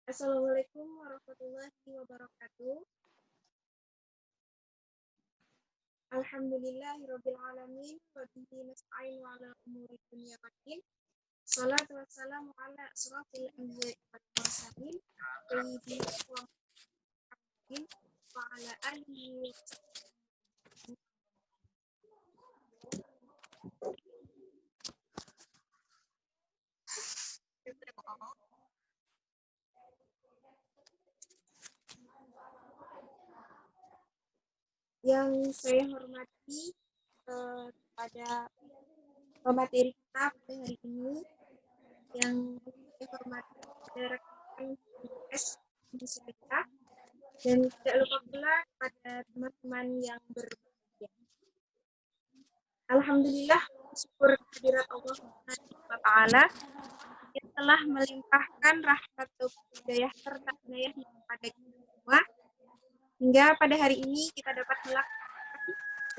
Assalamualaikum warahmatullahi wabarakatuh. Alhamdulillahirabbil alamin wa bihi nasta'inu ala umuri dunya waddin. Shalatu wassalamu ala asrofil anbiya'i wal mursalin sayyidina wa muhammadin wa ala alihi wa sahbihi. Yang saya hormati pada pemateri kita pada hari ini, yang saya hormati pada rekan S kita, dan tidak lupa pula pada teman-teman yang berbahagia. Alhamdulillah, syukur kehadirat Allah Subhanahu wa Ta'ala yang telah melimpahkan rahmat dan hidayah serta inayahnya kepada kita semua, hingga pada hari ini kita dapat melakukan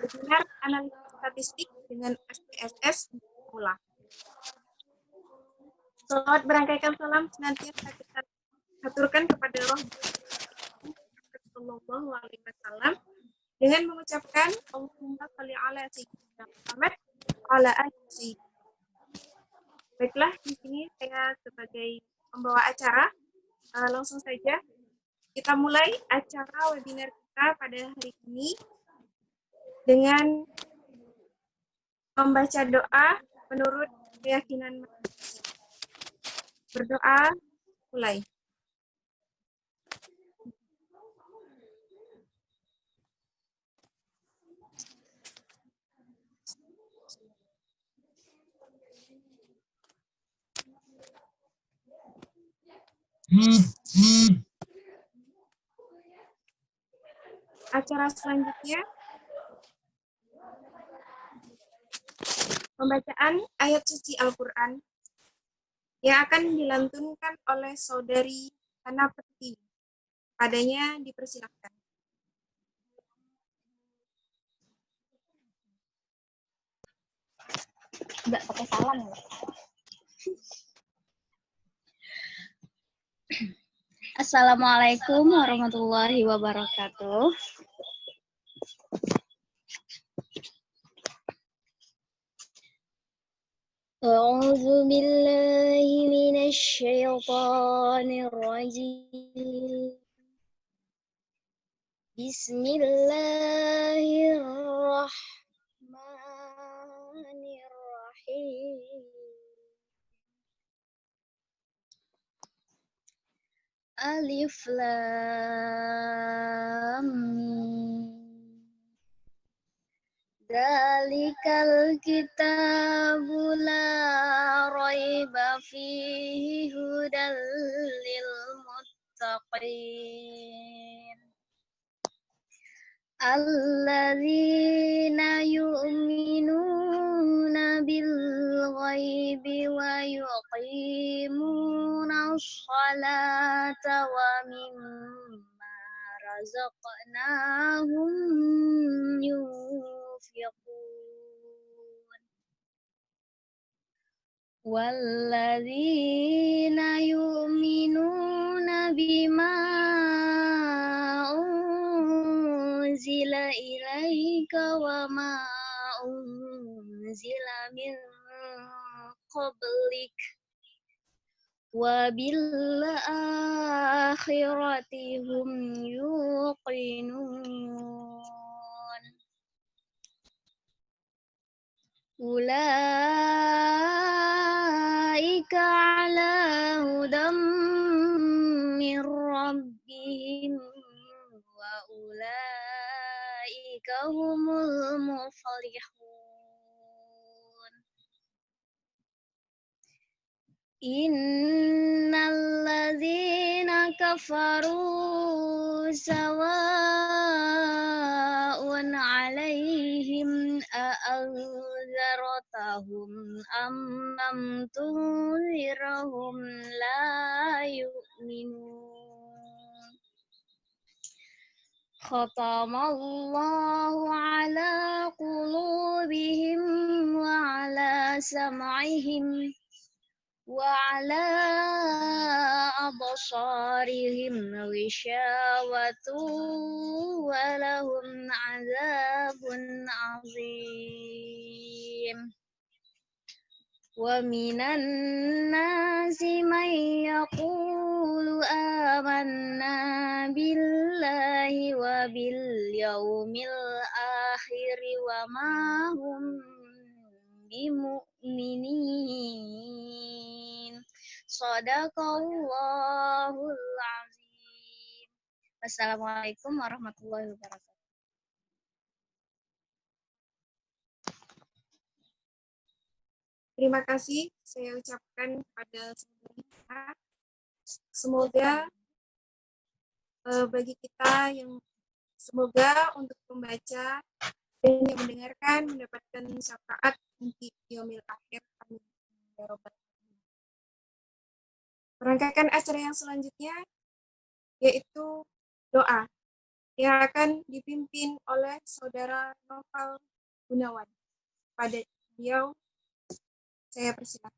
webinar analisis statistik dengan SPSS pula. Selamat berangkaikan salam senantiasa kita aturkan kepada Roh Sallallahu Alaihi Wasallam dengan mengucapkan Allahumma sholli ala sayyidina Muhammad wa ala alihi. Baiklah, di sini saya sebagai pembawa acara, langsung saja kita mulai acara webinar kita pada hari ini dengan membaca doa menurut keyakinan manusia. Berdoa, mulai. Acara selanjutnya, pembacaan ayat suci Al-Quran yang akan dilantunkan oleh saudari Hana Pertiwi. Padanya dipersilakan. Enggak pakai salam ya. Assalamualaikum warahmatullahi wabarakatuh. A'udzu billahi minasy syaithanir rajim. Bismillahirrahmanirrahim. Alif Lam Mim. Dzalikal kitabu la raiba fihi hudal lil muttaqin. Alladzina yu'minuna bil ghaibi wa yuqimuna sholata wa mimma razaqnahum yunfiqun. Walladzina yu'minuna bima unzila ilaika wa ma unzila min qablik wa bil akhirati hum yuqinun. Ulaika ala hudam min rabbihim wa ulaika humul muflihun. Innal ladzina kafaru sawa'un 'alaihim a'anzartahum am lam tunzirhum la yu'minun. Khatamallahu 'ala qulubihim wa 'ala sam'ihim وعلى أبصارهم غشاوة ولهم عذاب عظيم ومن الناس من يقول آمنا بالله وباليوم الآخر وما هم بمؤمنين صدق الله العظيم. Wassalamualaikum warahmatullahi wabarakatuh. Terima kasih saya ucapkan kepada semuanya. Semoga bagi kita yang semoga untuk membaca dan yang mendengarkan mendapatkan syafaat nanti yaumil akhir. Amin. Ya Rabbal Alamin. Merangkaikan acara yang selanjutnya yaitu doa yang akan dipimpin oleh Saudara Noval Gunawan. Pada beliau saya persilakan.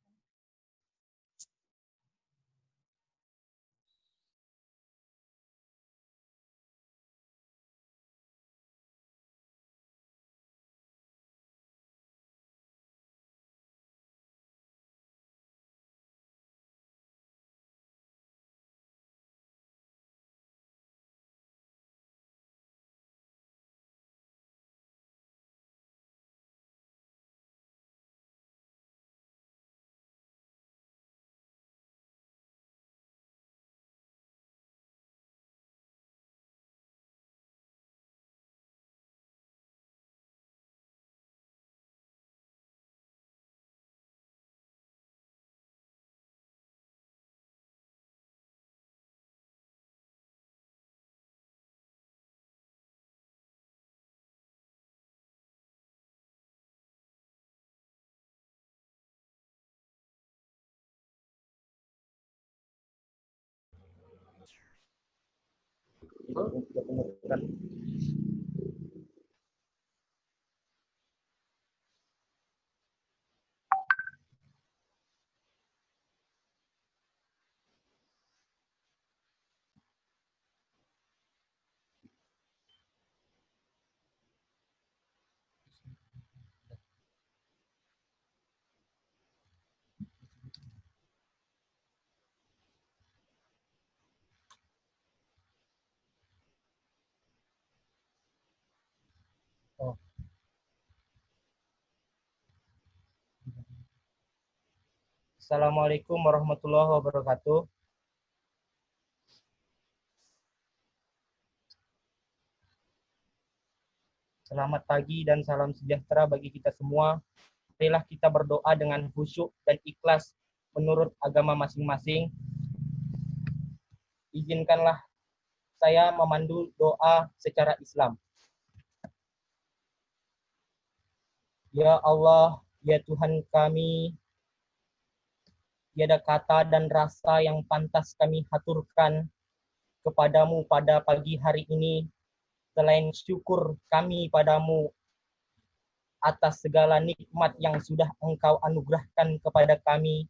Assalamualaikum warahmatullahi wabarakatuh. Selamat pagi dan salam sejahtera bagi kita semua. Marilah kita berdoa dengan khusyuk dan ikhlas menurut agama masing-masing. Izinkanlah saya memandu doa secara Islam. Ya Allah, ya Tuhan kami, tiada kata dan rasa yang pantas kami haturkan kepadamu pada pagi hari ini, selain syukur kami padamu atas segala nikmat yang sudah Engkau anugerahkan kepada kami,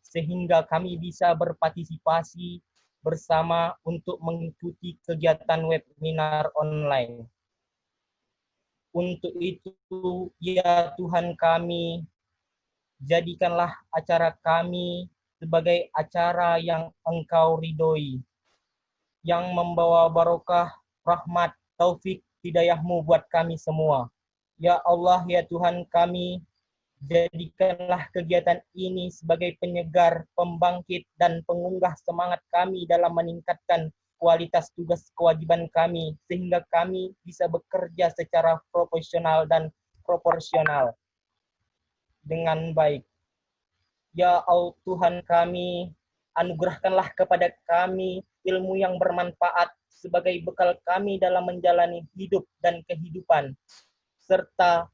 sehingga kami bisa berpartisipasi bersama untuk mengikuti kegiatan webinar online. Untuk itu, ya Tuhan kami, jadikanlah acara kami sebagai acara yang Engkau ridhoi, yang membawa barokah, rahmat, taufik, hidayah-Mu buat kami semua. Ya Allah, ya Tuhan kami, jadikanlah kegiatan ini sebagai penyegar, pembangkit, dan pengunggah semangat kami dalam meningkatkan kualitas tugas kewajiban kami, sehingga kami bisa bekerja secara profesional dan proporsional dengan baik. Ya Allah Tuhan kami, anugerahkanlah kepada kami ilmu yang bermanfaat sebagai bekal kami dalam menjalani hidup dan kehidupan, serta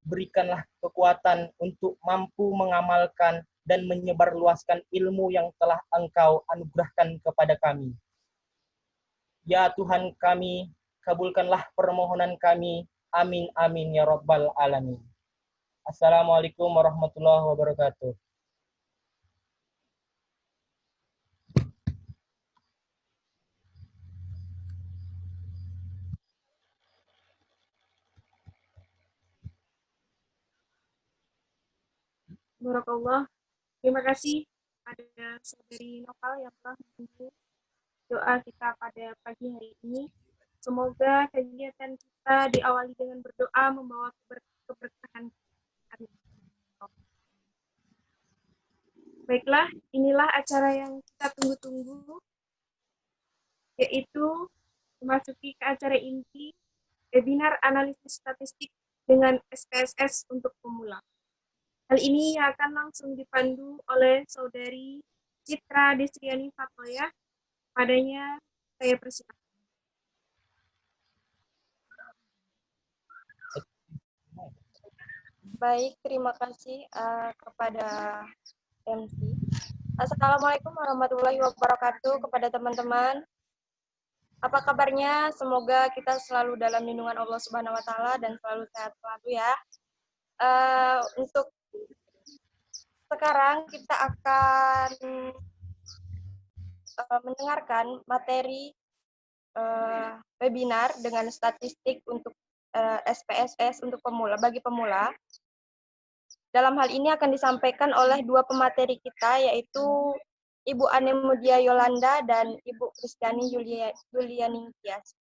berikanlah kekuatan untuk mampu mengamalkan dan menyebarluaskan ilmu yang telah Engkau anugerahkan kepada kami. Ya Tuhan kami, kabulkanlah permohonan kami. Amin, amin, ya Rabbal Alamin. Assalamualaikum warahmatullahi wabarakatuh. Barakallah. Terima kasih pada saudari Nopal yang telah membantu doa kita pada pagi hari ini. Semoga kegiatan kita diawali dengan berdoa membawa keberkahan. Baiklah, inilah acara yang kita tunggu-tunggu, yaitu memasuki ke acara inti, webinar analisis statistik dengan SPSS untuk pemula. Hal ini akan langsung dipandu oleh saudari Citra Desriani Fatoya. Padanya saya persilakan. Baik, terima kasih kepada MC. Assalamualaikum warahmatullahi wabarakatuh kepada teman-teman. Apa kabarnya? Semoga kita selalu dalam lindungan Allah Subhanahu wa taala dan selalu sehat selalu ya. Untuk sekarang kita akan mendengarkan materi webinar dengan statistik untuk SPSS untuk pemula, bagi pemula. Dalam hal ini akan disampaikan oleh dua pemateri kita, yaitu Ibu Anemudia Yolanda dan Ibu Kristiani Yulianingtyas.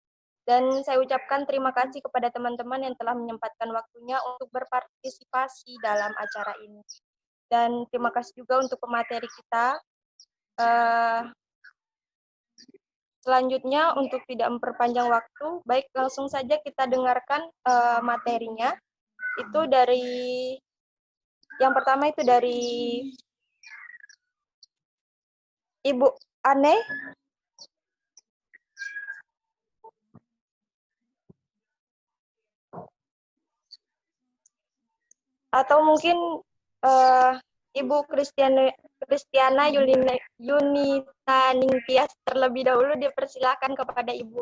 Dan saya ucapkan terima kasih kepada teman-teman yang telah menyempatkan waktunya untuk berpartisipasi dalam acara ini. Dan terima kasih juga untuk pemateri kita. Selanjutnya, untuk tidak memperpanjang waktu, baik langsung saja kita dengarkan materinya. Itu dari, yang pertama itu dari Ibu Ane. Atau mungkin Ibu Kristiana Yunita Ningtyas terlebih dahulu, dipersilakan kepada Ibu.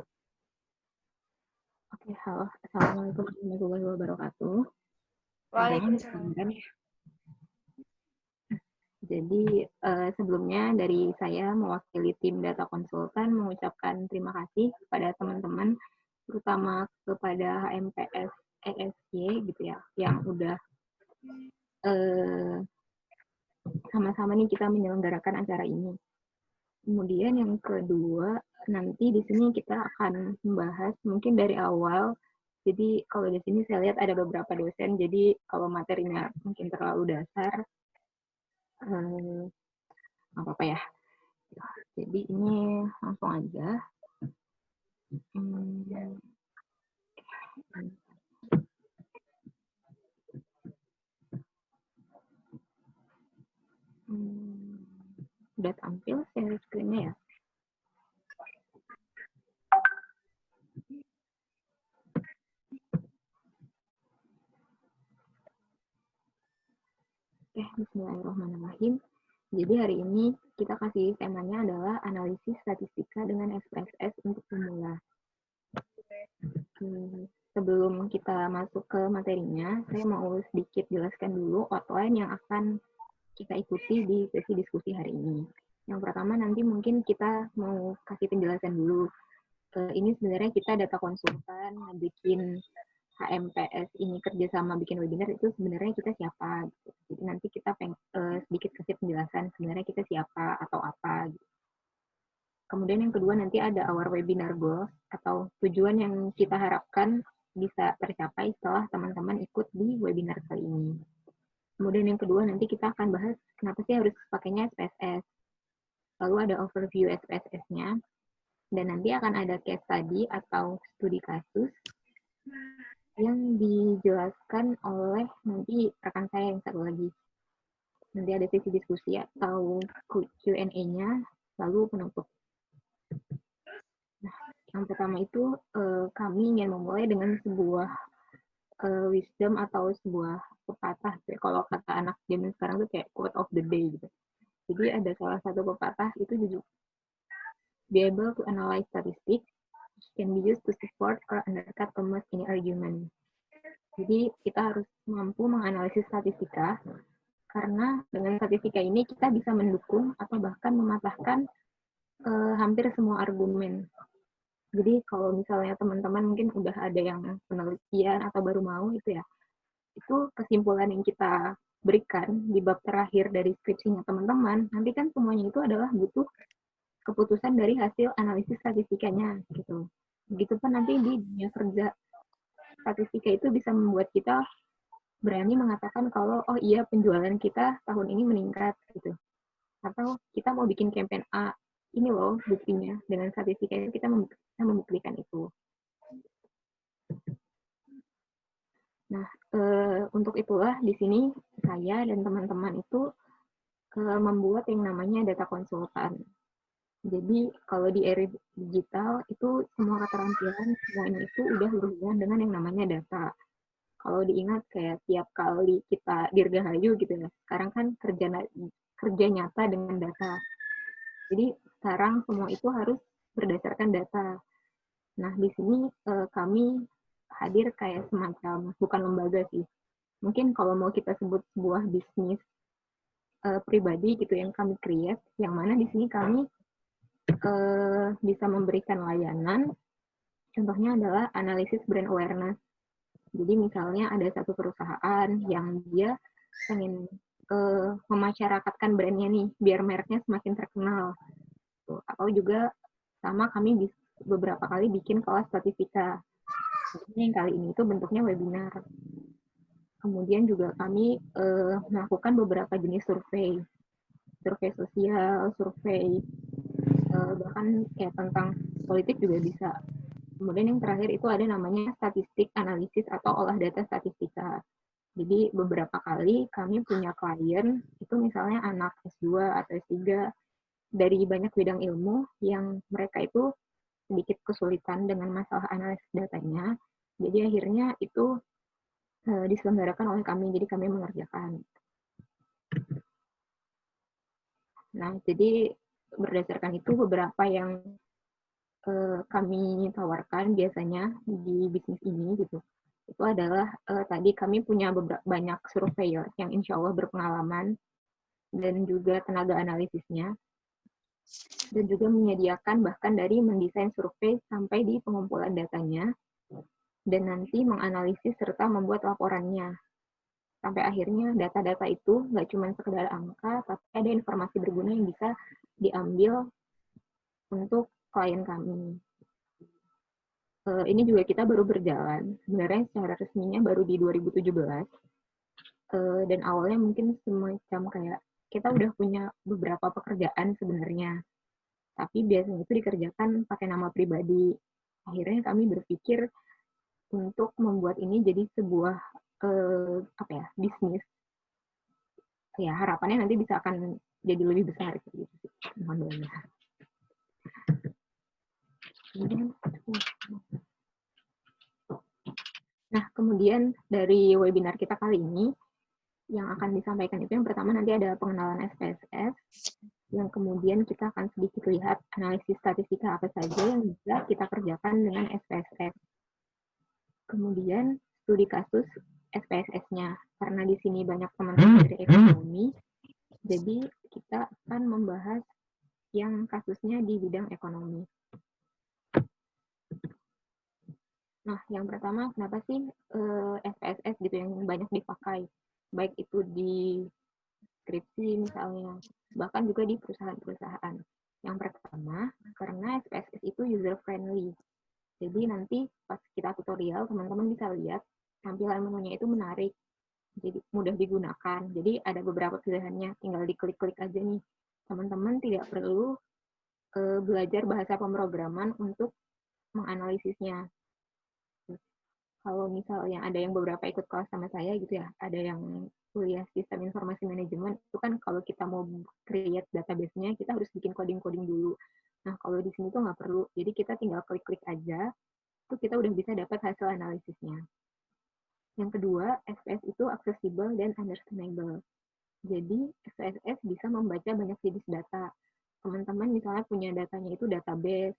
Oke, halo. Assalamualaikum warahmatullahi wabarakatuh. Waalaikumsalam. Jadi sebelumnya dari saya mewakili tim data konsultan mengucapkan terima kasih kepada teman-teman, terutama kepada HMPS ESY gitu ya, yang udah sama-sama nih kita menyelenggarakan acara ini. Kemudian yang kedua, nanti di sini kita akan membahas mungkin dari awal. Jadi kalau di sini saya lihat ada beberapa dosen, jadi kalau materinya mungkin terlalu dasar, apa-apa ya. Jadi ini langsung aja. Udah tampil share screen-nya ya? Oke, bismillahirrahmanirrahim. Jadi hari ini kita kasih temanya adalah analisis statistika dengan SPSS untuk pemula. Sebelum kita masuk ke materinya, saya mau sedikit jelaskan dulu outline yang akan kita ikuti di sesi diskusi hari ini. Yang pertama nanti mungkin kita mau kasih penjelasan dulu. Ini sebenarnya kita data konsultan, bikin HMPS ini kerjasama bikin webinar, itu sebenarnya kita siapa gitu. Jadi nanti kita sedikit kasih penjelasan sebenarnya kita siapa atau apa gitu. Kemudian yang kedua nanti ada our webinar goals atau tujuan yang kita harapkan bisa tercapai setelah teman-teman ikut di webinar kali ini. Kemudian yang kedua nanti kita akan bahas kenapa sih harus pakainya SPSS. Lalu ada overview SPSS-nya, dan nanti akan ada case study atau studi kasus yang dijelaskan oleh nanti rekan saya yang satu lagi. Nanti ada sesi diskusi atau Q&A-nya, lalu penutup. Nah, yang pertama itu kami ingin memulai dengan sebuah wisdom atau sebuah pepatah. Kalau kata anak zaman sekarang tuh kayak quote of the day gitu. Jadi ada salah satu pepatah itu judul be able to analyze statistics can be used to support or undercut almost any argument. Jadi kita harus mampu menganalisis statistika, karena dengan statistika ini kita bisa mendukung atau bahkan mematahkan hampir semua argumen. Jadi kalau misalnya teman-teman mungkin udah ada yang penelitian atau baru mau itu ya, itu kesimpulan yang kita berikan di bab terakhir dari skripsinya teman-teman, nanti kan semuanya itu adalah butuh keputusan dari hasil analisis statistikanya gitu. Begitupun nanti di dunia kerja, statistika itu bisa membuat kita berani mengatakan kalau oh iya penjualan kita tahun ini meningkat gitu. Atau kita mau bikin campaign A, ini loh buktinya. Dengan statistika itu kita bisa membuktikan itu. Nah, untuk itulah di sini saya dan teman-teman itu membuat yang namanya data konsultan. Jadi kalau di era digital itu semua keterampilan semuanya itu udah berhubungan dengan yang namanya data. Kalau diingat kayak tiap kali kita dirgahayu gitu ya, sekarang kan kerja nyata dengan data. Jadi sekarang semua itu harus berdasarkan data. Nah di sini kami hadir kayak semacam bukan lembaga sih. Mungkin kalau mau kita sebut sebuah bisnis pribadi gitu yang kami create, yang mana di sini kami bisa memberikan layanan. Contohnya adalah analisis brand awareness. Jadi misalnya ada satu perusahaan yang dia pengen memasyarakatkan brandnya nih, biar mereknya semakin terkenal. Atau juga sama kami beberapa kali bikin kelas statistika. Yang kali ini itu bentuknya webinar. Kemudian juga kami melakukan beberapa jenis survei sosial, survei bahkan kayak tentang politik juga bisa. Kemudian yang terakhir itu ada namanya statistik analisis atau olah data statistika. Jadi beberapa kali kami punya klien itu misalnya anak S2 atau S3 dari banyak bidang ilmu yang mereka itu sedikit kesulitan dengan masalah analisis datanya. Jadi akhirnya itu diselenggarakan oleh kami, jadi kami mengerjakan. Nah, jadi berdasarkan itu beberapa yang kami tawarkan biasanya di bisnis ini gitu. Itu adalah tadi kami punya banyak surveyor yang insya Allah berpengalaman dan juga tenaga analisisnya. Dan juga menyediakan bahkan dari mendesain survei sampai di pengumpulan datanya dan nanti menganalisis serta membuat laporannya. Sampai akhirnya data-data itu nggak cuma sekedar angka, tapi ada informasi berguna yang bisa diambil untuk klien kami. Ini juga kita baru berjalan, sebenarnya secara resminya baru di 2017, dan awalnya mungkin semacam kayak kita udah punya beberapa pekerjaan sebenarnya, tapi biasanya itu dikerjakan pakai nama pribadi. Akhirnya kami berpikir untuk membuat ini jadi sebuah bisnis. Ya harapannya nanti bisa akan jadi lebih besar gitu. Mohon doanya. Nah, kemudian dari webinar kita kali ini, yang akan disampaikan itu yang pertama nanti ada pengenalan SPSS, yang kemudian kita akan sedikit lihat analisis statistika apa saja yang bisa kita kerjakan dengan SPSS. Kemudian studi kasus SPSS-nya, karena di sini banyak teman-teman dari ekonomi, jadi kita akan membahas yang kasusnya di bidang ekonomi. Nah, yang pertama, kenapa sih SPSS gitu yang banyak dipakai? Baik itu di skripsi misalnya, bahkan juga di perusahaan-perusahaan. Yang pertama, karena SPSS itu user-friendly. Jadi nanti pas kita tutorial, teman-teman bisa lihat tampilan menunya itu menarik. Jadi mudah digunakan. Jadi ada beberapa pilihannya, tinggal diklik-klik aja nih. Teman-teman tidak perlu belajar bahasa pemrograman untuk menganalisisnya. Kalau misalnya ada yang beberapa ikut kelas sama saya gitu ya, ada yang kuliah sistem informasi manajemen, itu kan kalau kita mau create database-nya, kita harus bikin coding-coding dulu. Nah, kalau di sini tuh nggak perlu. Jadi kita tinggal klik-klik aja, itu kita udah bisa dapat hasil analisisnya. Yang kedua, SPS itu accessible dan understandable. Jadi, SPSS bisa membaca banyak jenis data. Teman-teman misalnya punya datanya itu database,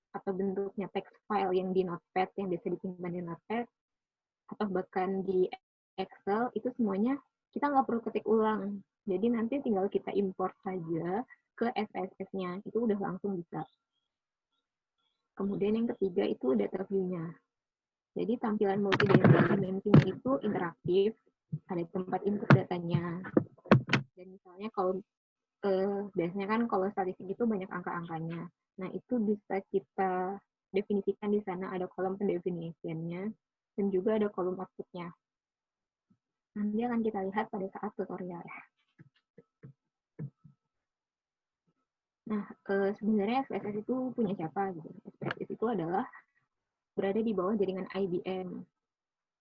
atau bentuknya text file yang di Notepad, yang biasa disimpan di Notepad, atau bahkan di Excel, itu semuanya kita nggak perlu ketik ulang. Jadi nanti tinggal kita import saja ke SPSS-nya, itu udah langsung bisa. Kemudian yang ketiga itu data view-nya. Jadi tampilan multidimensinya itu interaktif, ada tempat input datanya. Dan misalnya kalau biasanya kan kalau statistik itu banyak angka-angkanya. Nah, itu bisa kita definisikan di sana, ada kolom pendefinisiannya dan juga ada kolom outputnya. Nanti akan kita lihat pada saat tutorial ya. Nah, sebenarnya SPSS itu punya siapa gitu? SPSS itu adalah berada di bawah jaringan IBM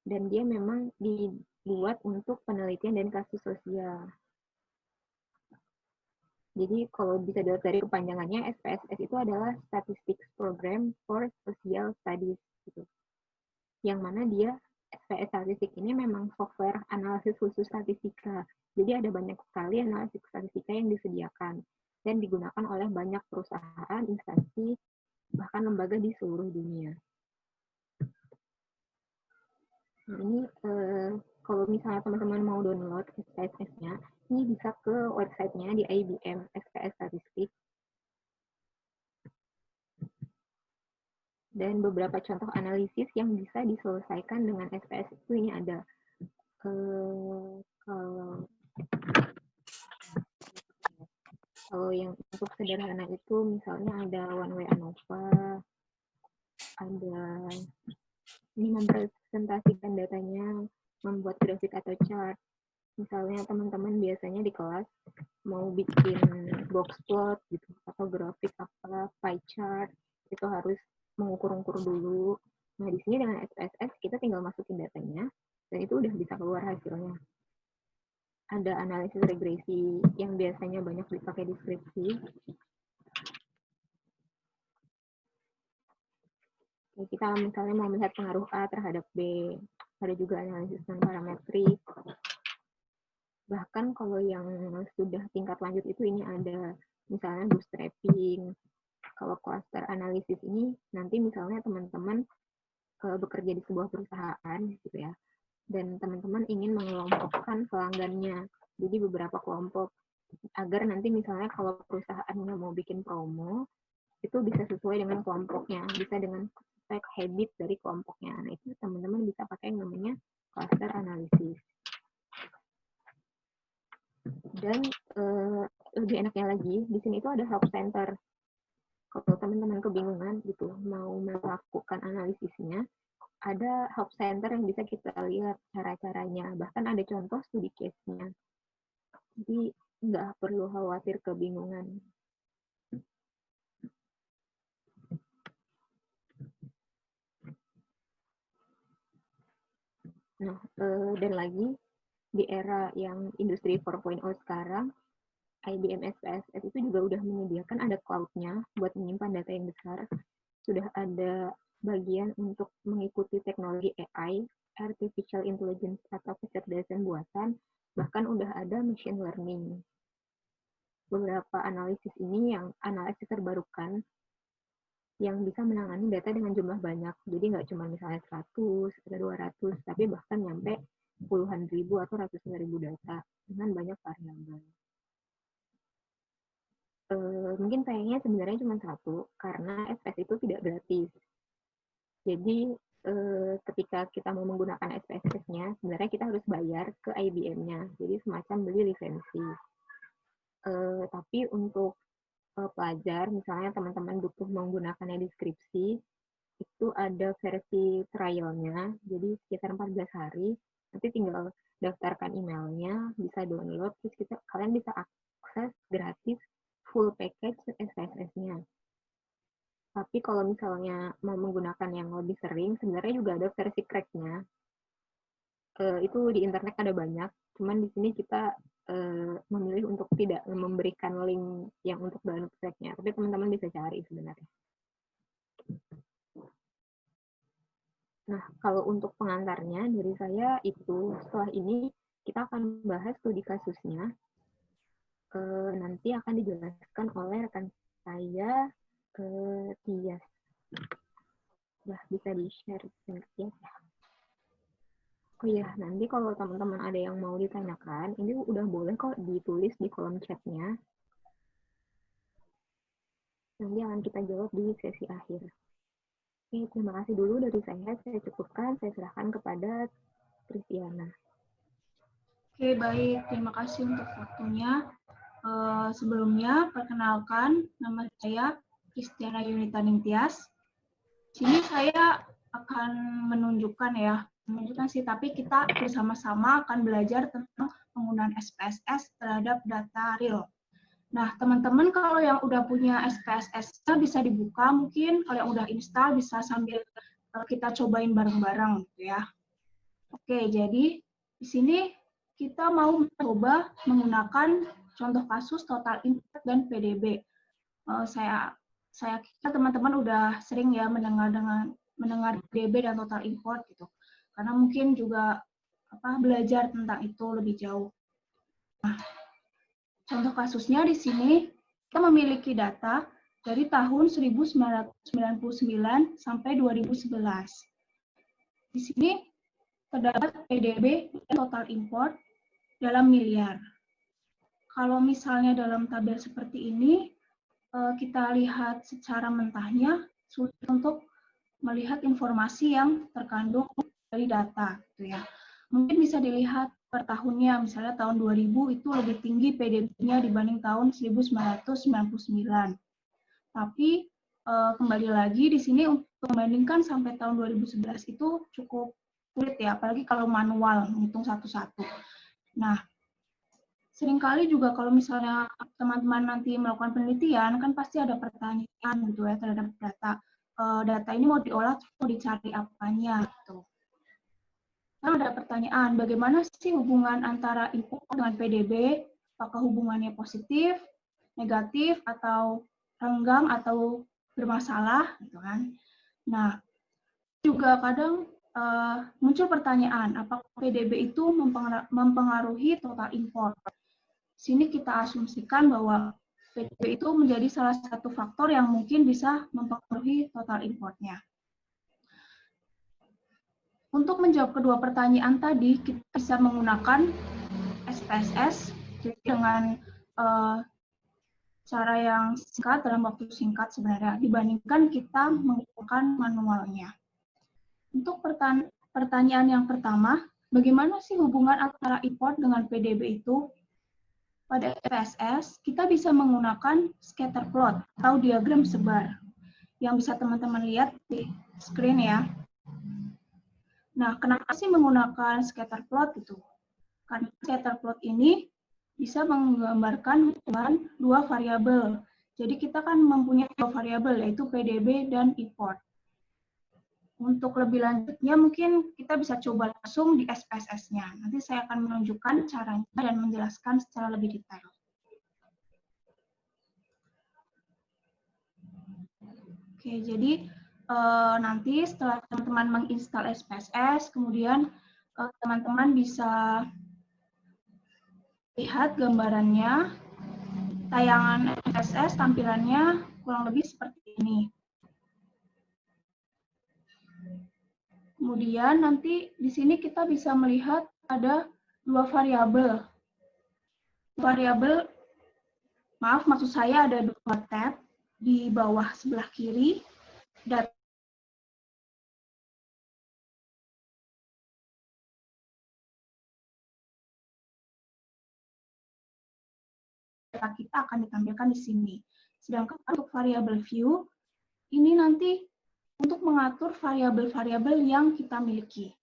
dan dia memang dibuat untuk penelitian dan kasus sosial. Jadi kalau bisa dilihat dari kepanjangannya, SPSS itu adalah Statistics Program for Social Studies gitu. Yang mana dia SPS statistik ini memang software analisis khusus statistika. Jadi ada banyak sekali analisis statistika yang disediakan dan digunakan oleh banyak perusahaan, instansi, bahkan lembaga di seluruh dunia. Nah, ini kalau misalnya teman-teman mau download SPSS-nya, ini bisa ke websitenya di IBM SPS Statistik. Dan beberapa contoh analisis yang bisa diselesaikan dengan SPS itu ini ada. Kalau yang untuk sederhana itu misalnya ada one way ANOVA, ada ini mempresentasikan datanya, membuat grafik atau chart. Misalnya teman-teman biasanya di kelas mau bikin box plot gitu atau grafik apa pie chart, itu harus mengukur-ukur dulu. Nah, di sini dengan SPSS kita tinggal masukin datanya dan itu udah bisa keluar hasilnya. Ada analisis regresi yang biasanya banyak dipakai di skripsi. Kita misalnya mau melihat pengaruh A terhadap B, ada juga analisis non-parametrik. Bahkan kalau yang sudah tingkat lanjut itu ini ada misalnya bootstrapping. Kalau cluster analisis ini nanti misalnya teman-teman bekerja di sebuah perusahaan gitu ya, dan teman-teman ingin mengelompokkan pelanggannya. Jadi beberapa kelompok agar nanti misalnya kalau perusahaannya mau bikin promo itu bisa sesuai dengan kelompoknya, bisa dengan habit dari kelompoknya. Nah, itu teman-teman bisa pakai yang namanya cluster analisis. Dan lebih enaknya lagi, di sini itu ada help center. Kalau teman-teman kebingungan gitu, mau melakukan analisisnya, ada help center yang bisa kita lihat cara-caranya. Bahkan ada contoh studi case-nya. Jadi nggak perlu khawatir kebingungan. Nah, dan lagi, di era yang industri 4.0 sekarang, IBM SPSS itu juga udah menyediakan ada cloud-nya buat menyimpan data yang besar. Sudah ada bagian untuk mengikuti teknologi AI, artificial intelligence atau kecerdasan buatan, bahkan udah ada machine learning. Beberapa analisis ini yang analisis terbarukan yang bisa menangani data dengan jumlah banyak. Jadi nggak cuma misalnya 100 atau 200, tapi bahkan nyampe puluhan ribu atau ratusan ribu data dengan banyak variabel. Mungkin sayangnya sebenarnya cuma satu, karena SPS itu tidak gratis. Jadi ketika kita mau menggunakan SPSS-nya, sebenarnya kita harus bayar ke IBM-nya. Jadi semacam beli lisensi. Tapi untuk pelajar, misalnya teman-teman butuh menggunakannya di skripsi, itu ada versi trial-nya, jadi sekitar 14 hari, nanti tinggal daftarkan emailnya, bisa download, terus kalian bisa akses gratis full package SPSS-nya. Tapi kalau misalnya mau menggunakan yang lebih sering, sebenarnya juga ada versi crack-nya. Itu di internet ada banyak, cuman di sini kita memilih untuk tidak memberikan link yang untuk download crack-nya, tapi teman-teman bisa cari sebenarnya. Nah, kalau untuk pengantarnya dari saya itu, setelah ini kita akan bahas studi kasusnya. Nanti akan dijelaskan oleh rekan saya, Tias. Nah, bisa di-share dengan Tias ya. Oh iya, nanti kalau teman-teman ada yang mau ditanyakan, ini udah boleh kok ditulis di kolom chat-nya. Nanti akan kita jawab di sesi akhir. Oke, terima kasih dulu dari saya cukupkan, saya serahkan kepada Tristiana. Oke, baik. Terima kasih untuk waktunya. Sebelumnya, perkenalkan, nama saya Kristiana Yunita Ningtyas. Sini saya akan menunjukkan sih, tapi kita bersama-sama akan belajar tentang penggunaan SPSS terhadap data real. Nah, teman-teman kalau yang udah punya SPSS-nya bisa dibuka, mungkin kalau yang udah install bisa sambil kita cobain bareng-bareng gitu ya. Oke, jadi di sini kita mau mencoba menggunakan contoh kasus total import dan PDB. Saya kira teman-teman udah sering ya mendengar PDB dan total import gitu. Karena mungkin juga belajar tentang itu lebih jauh. Nah, contoh kasusnya di sini kita memiliki data dari tahun 1999 sampai 2011. Di sini terdapat PDB dan total import dalam miliar. Kalau misalnya dalam tabel seperti ini, kita lihat secara mentahnya, sulit untuk melihat informasi yang terkandung dari data. Gitu ya. Mungkin bisa dilihat per tahunnya, misalnya tahun 2000 itu lebih tinggi PDB-nya dibanding tahun 1999. Tapi kembali lagi di sini untuk membandingkan sampai tahun 2011 itu cukup sulit ya, apalagi kalau manual menghitung satu-satu. Nah, seringkali juga kalau misalnya teman-teman nanti melakukan penelitian, kan pasti ada pertanyaan gitu ya terhadap data. Data ini mau diolah, mau dicari apanya gitu. Kan ada pertanyaan, bagaimana sih hubungan antara input dengan PDB? Apakah hubungannya positif, negatif, atau renggang, atau bermasalah gitu kan? Nah, juga kadang muncul pertanyaan, apakah PDB itu mempengaruhi total import? Sini kita asumsikan bahwa PDB itu menjadi salah satu faktor yang mungkin bisa mempengaruhi total importnya. Untuk menjawab kedua pertanyaan tadi, kita bisa menggunakan SPSS dengan cara yang singkat, dalam waktu singkat sebenarnya, dibandingkan kita menggunakan manualnya. Untuk pertanyaan yang pertama, bagaimana sih hubungan antara import dengan PDB itu? Pada SPSS, kita bisa menggunakan scatter plot atau diagram sebar, yang bisa teman-teman lihat di screen ya. Nah, kenapa sih menggunakan scatter plot gitu? Karena scatter plot ini bisa menggambarkan hubungan dua variabel. Jadi kita kan mempunyai dua variabel, yaitu PDB dan import. Untuk lebih lanjutnya mungkin kita bisa coba langsung di SPSS-nya. Nanti saya akan menunjukkan caranya dan menjelaskan secara lebih detail. Oke, jadi nanti setelah teman-teman menginstal SPSS, kemudian teman-teman bisa lihat gambarannya, tayangan SPSS tampilannya kurang lebih seperti ini. Kemudian nanti di sini kita bisa melihat ada dua variabel. Maksud saya ada dua tab di bawah sebelah kiri. Data kita akan ditampilkan di sini. Sedangkan untuk variabel view, ini nanti untuk mengatur variabel-variabel yang kita miliki.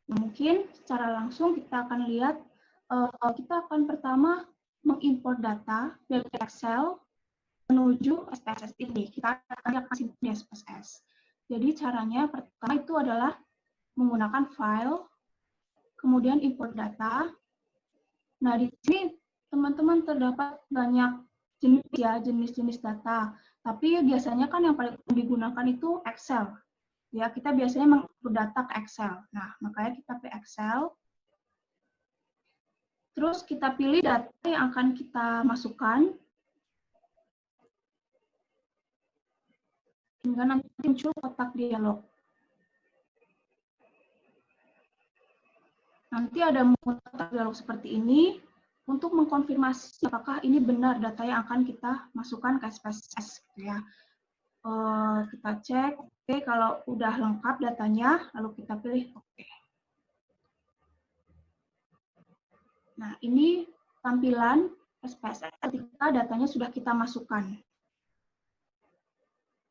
Nah, mungkin secara langsung kita akan lihat, kita akan pertama mengimport data dari Excel menuju SPSS ini. Kita akan kasih di SPSS. Jadi caranya pertama itu adalah menggunakan file, kemudian import data. Nah, di sini teman-teman terdapat banyak jenis data. Tapi biasanya kan yang paling digunakan itu Excel. Ya, kita biasanya menginput data ke Excel. Nah, makanya kita ke Excel. Terus kita pilih data yang akan kita masukkan. Hingga nanti muncul kotak dialog. Nanti ada kotak dialog seperti ini untuk mengkonfirmasi apakah ini benar data yang akan kita masukkan ke SPSS. Ya. Kita cek, oke, kalau udah lengkap datanya, lalu kita pilih oke. Nah, ini tampilan SPSS ketika datanya sudah kita masukkan.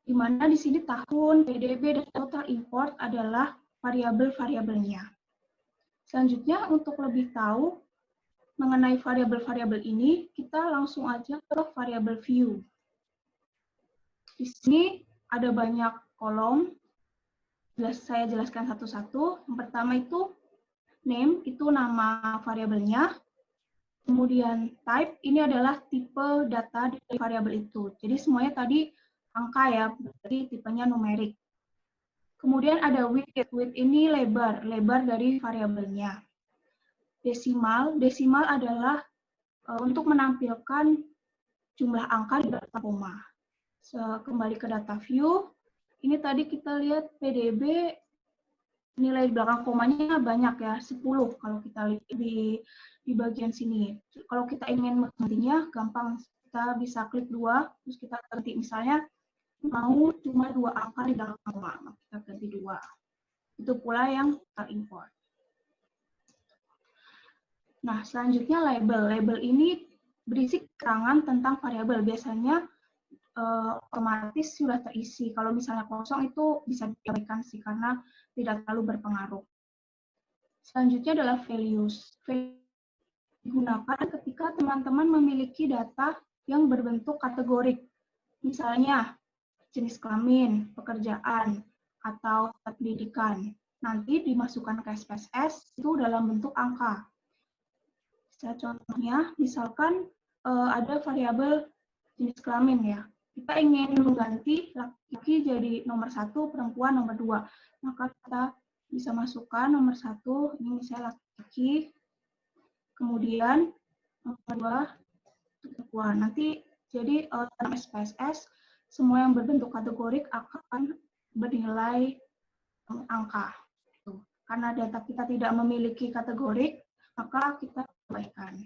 Di mana di sini tahun, PDB, dan total import adalah variabel-variabelnya. Selanjutnya, untuk lebih tahu mengenai variabel-variabel ini, kita langsung aja ke variabel view. Di sini ada banyak kolom. Saya jelaskan satu-satu. Yang pertama itu name, itu nama variabelnya. Kemudian type, ini adalah tipe data dari variabel itu. Jadi semuanya tadi angka ya, berarti tipenya numerik. Kemudian ada width, width ini lebar dari variabelnya. Desimal, desimal adalah untuk menampilkan jumlah angka di data koma. Kembali ke data view, ini tadi kita lihat PDB, nilai belakang komanya banyak ya, 10 kalau kita lihat di bagian sini. Kalau kita ingin menggantinya, gampang, kita bisa klik 2, terus kita ganti misalnya mau cuma 2 angka di belakang koma, kita ganti 2. Itu pula yang kita import. Nah, selanjutnya label. Label ini berisi keterangan tentang variabel. Biasanya otomatis sudah terisi. Kalau misalnya kosong itu bisa diabaikan sih, karena tidak terlalu berpengaruh. Selanjutnya adalah values. Values digunakan ketika teman-teman memiliki data yang berbentuk kategorik. Misalnya, jenis kelamin, pekerjaan, atau pendidikan. Nanti dimasukkan ke SPSS itu dalam bentuk angka. Contohnya, misalkan ada variabel jenis kelamin ya. Kita ingin mengganti laki-laki jadi nomor 1, perempuan nomor 2. Maka kita bisa masukkan nomor 1, ini misalnya laki-laki. Kemudian nomor 2, perempuan. Nanti jadi dalam SPSS, semua yang berbentuk kategorik akan bernilai angka. Karena data kita tidak memiliki kategorik, maka kita abaikan.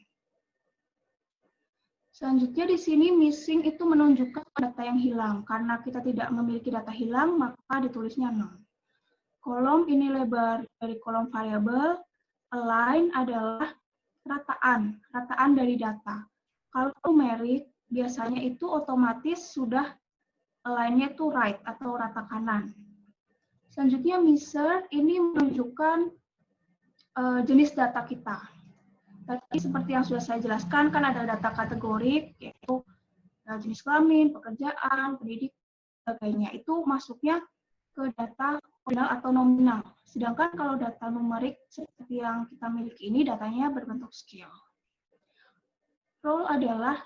Selanjutnya di sini missing itu menunjukkan data yang hilang. Karena kita tidak memiliki data hilang, maka ditulisnya none. Kolom ini lebar dari kolom variabel. Align adalah rataan dari data. Kalau numerik, biasanya itu otomatis sudah align-nya itu right atau rata kanan. Selanjutnya measure ini menunjukkan jenis data kita. Tadi seperti yang sudah saya jelaskan, kan ada data kategorik, yaitu jenis kelamin, pekerjaan, pendidikan, sebagainya. Itu masuknya ke data ordinal atau nominal. Sedangkan kalau data numerik seperti yang kita miliki ini, datanya berbentuk scale. Role adalah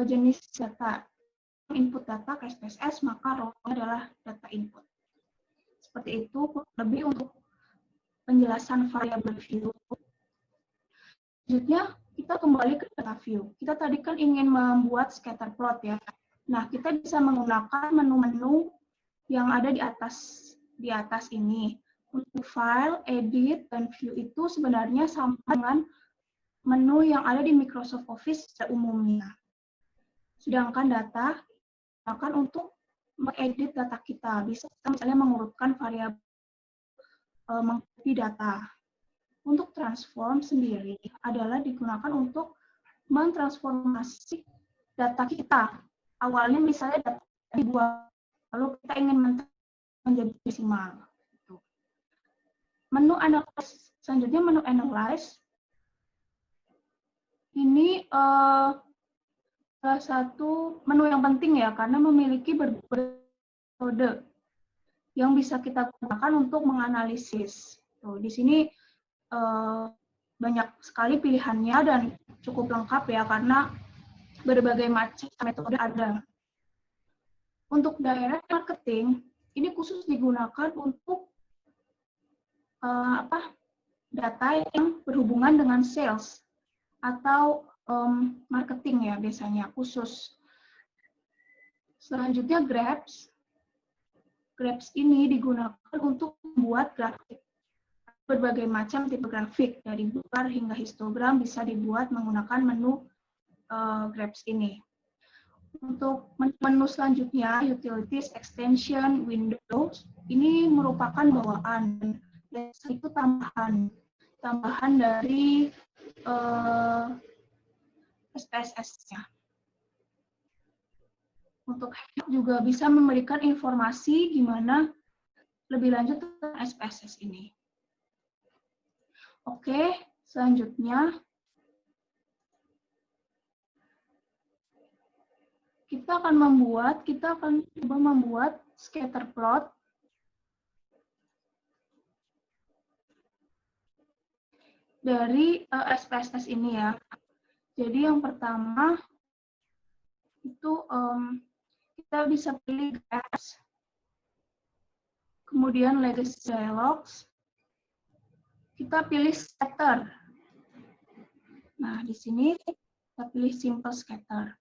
jenis data. Input data ke SPSS, maka role adalah data input. Seperti itu, lebih untuk penjelasan variabel view. Selanjutnya, kita kembali ke data view. Kita tadi kan ingin membuat scatter plot ya. Nah, kita bisa menggunakan menu-menu yang ada di atas ini. Untuk file, edit, dan view itu sebenarnya sama dengan menu yang ada di Microsoft Office pada umumnya. Sedangkan data akan untuk mengedit data kita. Bisa misalnya mengurutkan variabel mengcopy data. Untuk transform sendiri adalah digunakan untuk mentransformasi data kita. Awalnya misalnya data dibuat, lalu kita ingin menjadi desimal. Menu analyze, selanjutnya menu analyze. Ini salah satu menu yang penting ya, karena memiliki berbagai metode yang bisa kita gunakan untuk menganalisis. Tuh, di sini banyak sekali pilihannya dan cukup lengkap ya, karena berbagai macam metode ada. Untuk direct marketing, ini khusus digunakan untuk data yang berhubungan dengan sales atau marketing ya, biasanya khusus. Selanjutnya Graph. Graph ini digunakan untuk membuat grafik. Berbagai macam tipe grafik, dari bar hingga histogram bisa dibuat menggunakan menu Graph ini. Untuk menu selanjutnya, Utilities, Extension, Windows, ini merupakan bawaan, dan itu tambahan. tambahan dari SPSS-nya. Untuk juga bisa memberikan informasi gimana lebih lanjut tentang SPSS ini. Oke, selanjutnya kita akan coba membuat scatter plot dari SPSS ini ya. Jadi yang pertama itu kita bisa pilih graphs, kemudian legacy dialogs, kita pilih scatter. Nah, di sini kita pilih simple scatter.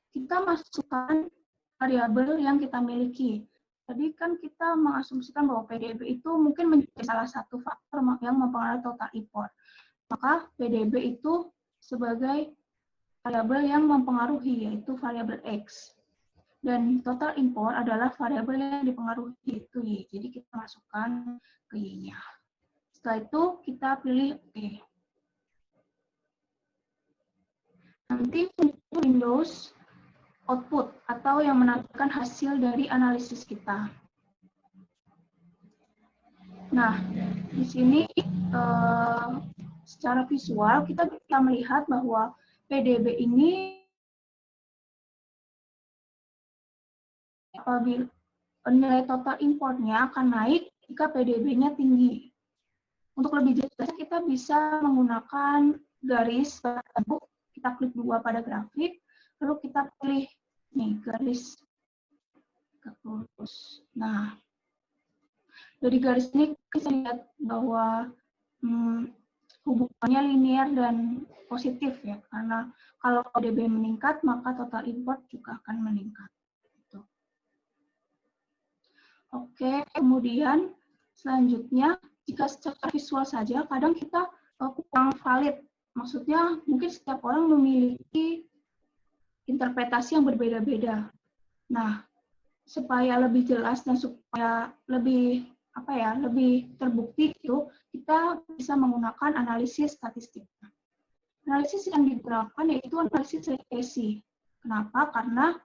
Kita masukkan variabel yang kita miliki. Tadi kan kita mengasumsikan bahwa PDB itu mungkin menjadi salah satu faktor yang mempengaruhi total import. Maka PDB itu sebagai variabel yang mempengaruhi, yaitu variabel X. Dan total import adalah variabel yang dipengaruhi, yaitu Y. Jadi kita masukkan ke Y-nya. Setelah itu kita pilih OK. Nanti Windows output atau yang menampilkan hasil dari analisis kita. Nah, di sini secara visual kita bisa melihat bahwa PDB ini apabila nilai total importnya akan naik jika PDB-nya tinggi. Untuk lebih jelas kita bisa menggunakan garis bertemu. Kita klik 2 pada grafik, lalu kita pilih nih garis lurus. Nah, dari garis ini kita lihat bahwa hubungannya linear dan positif ya, karena kalau PDB meningkat maka total import juga akan meningkat. Gitu. Oke, kemudian selanjutnya jika secara visual saja kadang kita kurang valid. Maksudnya mungkin setiap orang memiliki interpretasi yang berbeda-beda. Nah, supaya lebih jelas dan supaya lebih lebih terbukti itu, kita bisa menggunakan analisis statistik. Analisis yang digunakan yaitu analisis regresi. Kenapa? Karena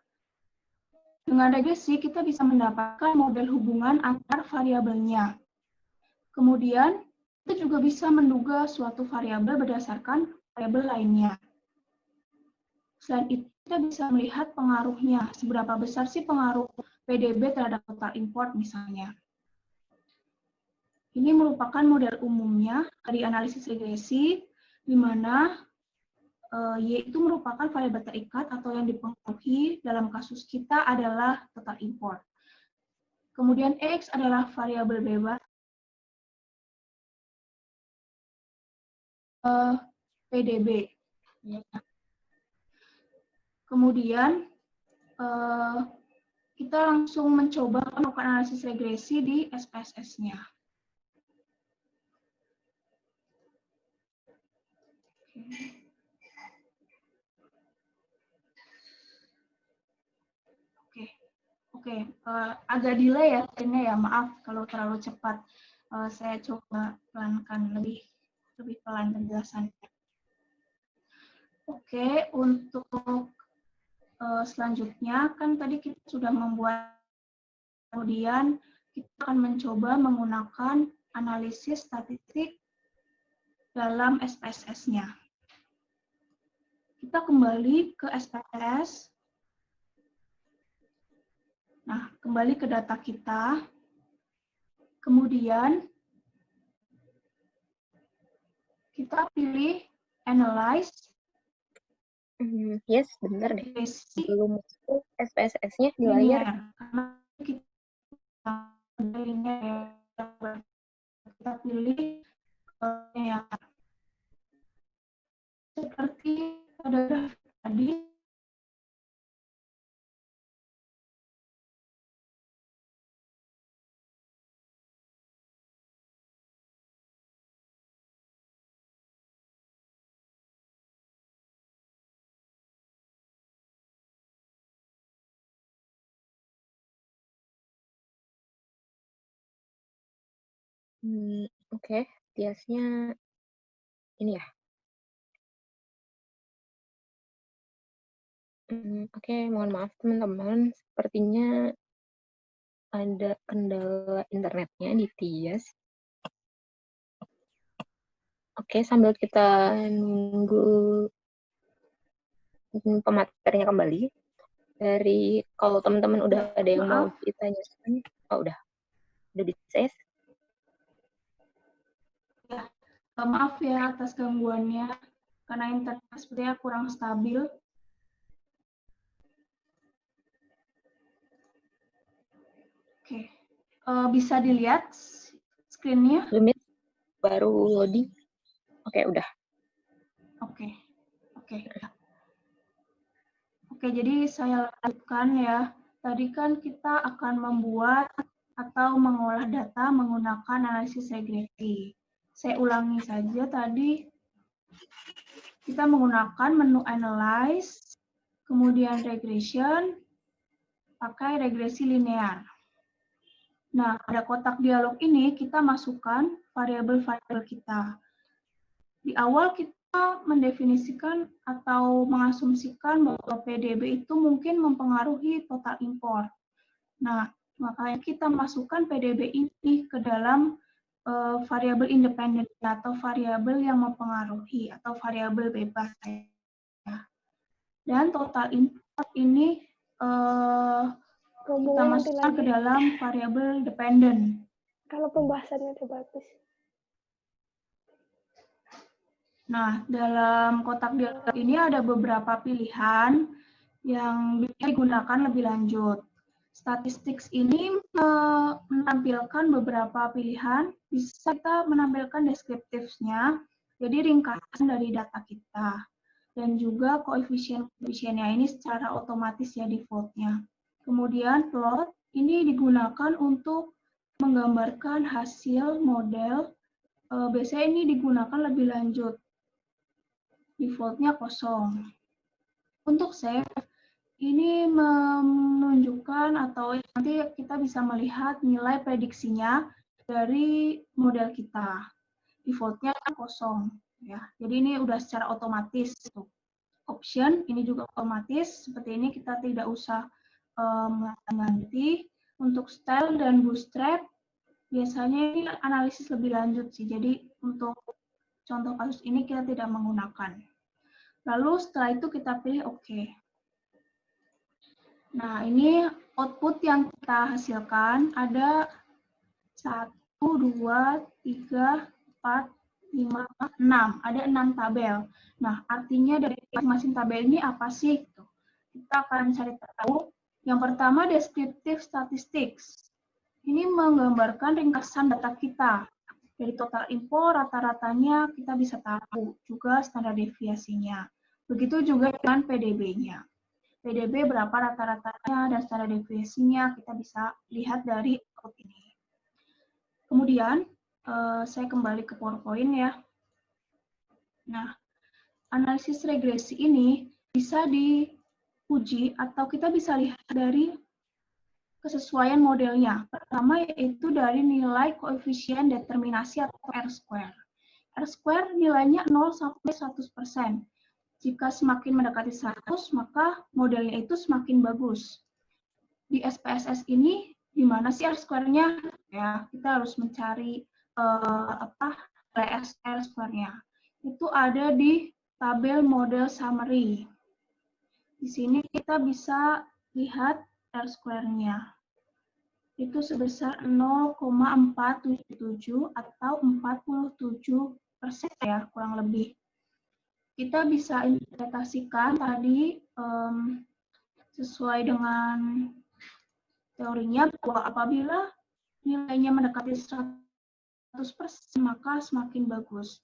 dengan regresi kita bisa mendapatkan model hubungan antar variabelnya. Kemudian kita juga bisa menduga suatu variabel berdasarkan variabel lainnya. Selain itu, kita bisa melihat pengaruhnya, seberapa besar sih pengaruh PDB terhadap total import misalnya. Ini merupakan model umumnya dari analisis regresi, di mana Y itu merupakan variabel terikat atau yang dipengaruhi dalam kasus kita adalah total import. Kemudian X adalah variabel bebas, PDB. Kemudian kita langsung mencoba melakukan analisis regresi di SPSS-nya. Oke, agak delay ya ini ya, maaf kalau terlalu cepat. Saya coba pelankan lebih pelan penjelasannya. Oke, untuk selanjutnya kan tadi kita sudah membuat, kemudian kita akan mencoba menggunakan analisis statistik dalam SPSS-nya. Kita kembali ke SPSS. Nah, kembali ke data kita. Kemudian kita pilih Analyze. Yes, benar deh. Belum masuk SPSS-nya di layar. Karena kita pilih ya seperti pada grafik tadi. Oke, biasanya ini ya. Oke, mohon maaf teman-teman, sepertinya ada kendala internetnya di Tias. Oke, sambil kita nunggu pematerinya kembali, dari kalau teman-teman udah ada yang mau ditanyakan, udah bisa ya? Ya, maaf ya atas gangguannya, karena internet sepertinya kurang stabil. Oke, bisa dilihat screen-nya? Belum ya? Baru loading. Oke, udah. Oke. Oke, jadi saya lanjutkan ya. Tadi kan kita akan membuat atau mengolah data menggunakan analisis regresi. Saya ulangi saja tadi. Kita menggunakan menu Analyze, kemudian Regression, pakai regresi linear. Nah, pada kotak dialog ini kita masukkan variabel-variabel kita. Di awal kita mendefinisikan atau mengasumsikan bahwa PDB itu mungkin mempengaruhi total import. Nah, makanya kita masukkan PDB ini ke dalam variabel independen atau variabel yang mempengaruhi atau variabel bebas. Dan total import ini kita masukkan ke dalam variabel dependent. Kalau pembahasannya udah bagus. Nah, dalam kotak dialog ini ada beberapa pilihan yang bisa digunakan lebih lanjut. Statistics ini menampilkan beberapa pilihan, bisa kita menampilkan deskriptifnya, jadi ringkasan dari data kita. Dan juga koefisien-koefisiennya ini secara otomatis ya default-nya. Kemudian plot ini digunakan untuk menggambarkan hasil model. Biasanya ini digunakan lebih lanjut. Default-nya kosong. Untuk save, ini menunjukkan atau nanti kita bisa melihat nilai prediksinya dari model kita. Default-nya kosong. Ya. Jadi ini udah secara otomatis. Option ini juga otomatis. Seperti ini kita tidak usah mengganti. Untuk style dan bootstrap, biasanya ini analisis lebih lanjut sih. Jadi untuk contoh kasus ini kita tidak menggunakan. Lalu setelah itu kita pilih OK. Nah, ini output yang kita hasilkan ada 1, 2, 3, 4, 5, 6. Ada 6 tabel. Nah, artinya dari masing-masing tabel ini apa sih? Kita akan cari tahu. Yang pertama, descriptive statistics. Ini menggambarkan ringkasan data kita. Dari total impor, rata-ratanya kita bisa tahu. Juga standar deviasinya. Begitu juga dengan PDB-nya. PDB berapa rata-ratanya dan standar deviasinya kita bisa lihat dari output ini. Kemudian, saya kembali ke PowerPoint ya. Nah, analisis regresi ini bisa diuji atau kita bisa lihat dari kesesuaian modelnya. Pertama yaitu dari nilai koefisien determinasi atau R-square. R-square nilainya 0 sampai 100%. Jika semakin mendekati 100, maka modelnya itu semakin bagus. Di SPSS ini, di mana sih R-square-nya? Ya, kita harus mencari R-square-nya. Itu ada di tabel model summary. Di sini kita bisa lihat R-square-nya. Itu sebesar 0,477 atau 47% ya, kurang lebih. Kita bisa interpretasikan tadi sesuai dengan teorinya bahwa apabila nilainya mendekati 100%, maka semakin bagus.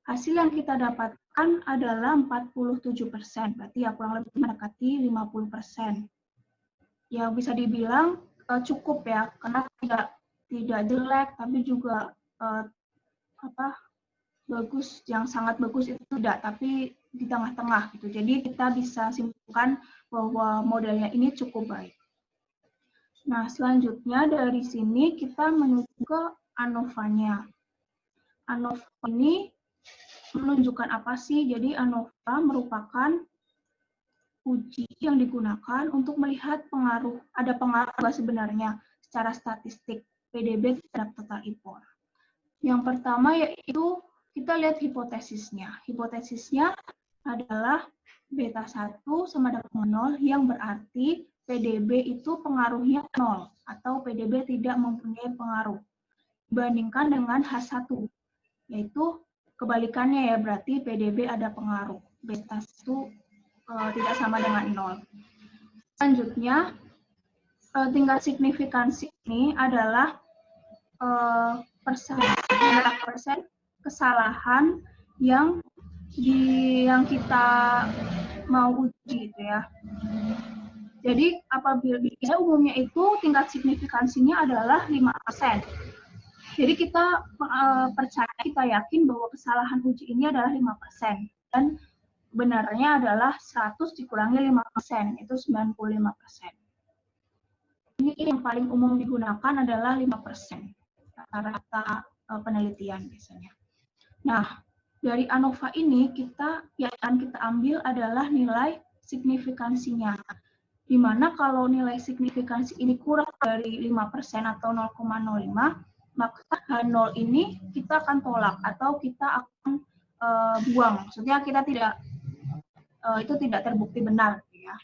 Hasil yang kita dapatkan adalah 47%, berarti ya kurang lebih mendekati 50%. Ya bisa dibilang cukup ya, karena tidak jelek, tapi juga bagus, yang sangat bagus itu tidak, tapi di tengah-tengah gitu. Jadi kita bisa simpulkan bahwa modelnya ini cukup baik. Nah, selanjutnya dari sini kita menuju ke ANOVA-nya. ANOVA ini menunjukkan apa sih? Jadi ANOVA merupakan uji yang digunakan untuk melihat ada pengaruh nggak sebenarnya secara statistik PDB terhadap total impor. Yang pertama yaitu kita lihat hipotesisnya. Hipotesisnya adalah beta 1 sama dengan 0 yang berarti PDB itu pengaruhnya 0 atau PDB tidak mempunyai pengaruh dibandingkan dengan H1 yaitu kebalikannya ya, berarti PDB ada pengaruh. Beta 1 tidak sama dengan 0. Selanjutnya tingkat signifikansi ini adalah persen kesalahan yang kita mau uji gitu ya. Jadi apabila umumnya itu tingkat signifikansinya adalah 5%. Jadi kita percaya, kita yakin bahwa kesalahan uji ini adalah 5%. Dan benarnya adalah 100 dikurangi 5%, itu 95%. Ini yang paling umum digunakan adalah 5%. Rata-rata penelitian biasanya. Nah, dari ANOVA ini yang kita ambil adalah nilai signifikansinya. Di mana kalau nilai signifikansi ini kurang dari 5% atau 0,05, maka H0 ini kita akan tolak atau kita akan buang. Maksudnya kita itu tidak terbukti benar. Ya.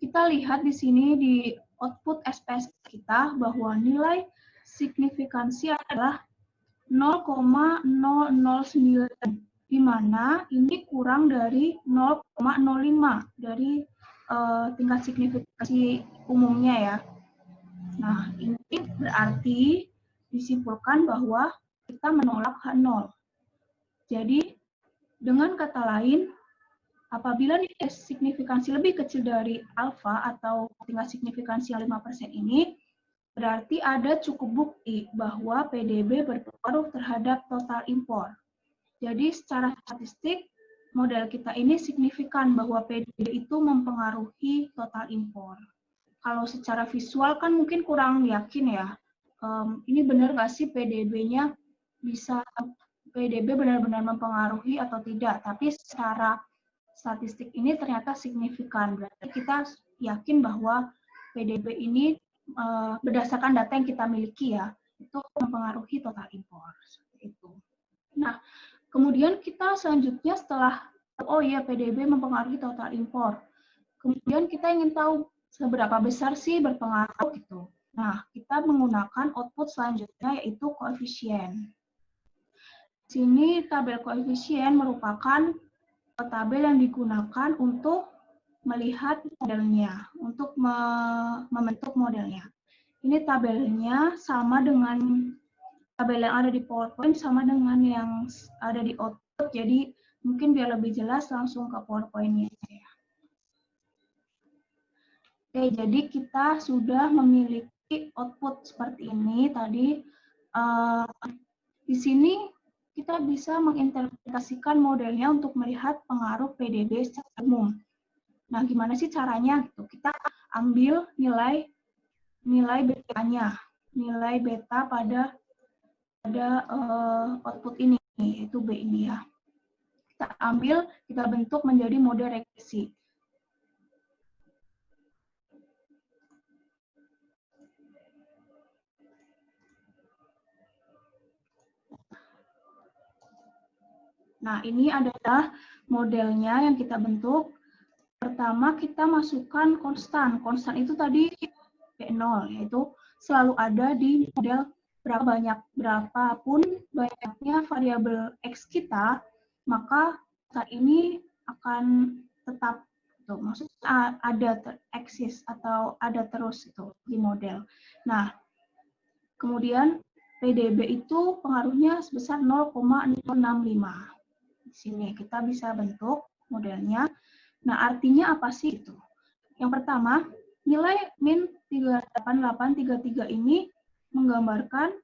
Kita lihat di sini di output SPS kita bahwa nilai signifikansi adalah 0,009, di mana ini kurang dari 0,05 dari tingkat signifikansi umumnya ya. Nah, ini berarti disimpulkan bahwa kita menolak H0. Jadi, dengan kata lain, apabila nilai signifikansi lebih kecil dari alfa atau tingkat signifikansi yang 5% ini, berarti ada cukup bukti bahwa PDB berpengaruh terhadap total impor. Jadi, secara statistik, model kita ini signifikan bahwa PDB itu mempengaruhi total impor. Kalau secara visual kan mungkin kurang yakin ya. Ini benar nggak sih PDB-nya PDB benar-benar mempengaruhi atau tidak? Tapi secara statistik ini ternyata signifikan. Berarti kita yakin bahwa PDB ini berdasarkan data yang kita miliki ya, itu mempengaruhi total impor. Seperti itu. Nah, kemudian kita selanjutnya setelah, oh iya PDB mempengaruhi total impor. Kemudian kita ingin tahu seberapa besar sih berpengaruh gitu. Nah, kita menggunakan output selanjutnya yaitu koefisien. Di sini tabel koefisien merupakan tabel yang digunakan untuk melihat modelnya, untuk membentuk modelnya. Ini tabelnya sama dengan tabel yang ada di PowerPoint, sama dengan yang ada di output, jadi mungkin biar lebih jelas langsung ke PowerPoint-nya. Oke, jadi kita sudah memiliki output seperti ini tadi. Di sini kita bisa menginterpretasikan modelnya untuk melihat pengaruh PDB secara umum. Nah, gimana sih caranya? Gitu. Kita ambil nilai beta-nya, nilai beta pada output ini, yaitu B ini ya. Kita ambil, kita bentuk menjadi model regresi. Nah, ini adalah modelnya yang kita bentuk. Pertama, kita masukkan konstan. Konstan itu tadi B0, yaitu selalu ada di model berapapun banyaknya variabel X kita, maka saat ini akan tetap itu, maksudnya ada eksis atau ada terus itu di model. Nah, kemudian PDB itu pengaruhnya sebesar 0,065. Di sini kita bisa bentuk modelnya. Nah, artinya apa sih itu? Yang pertama, nilai min 38833 ini menggambarkan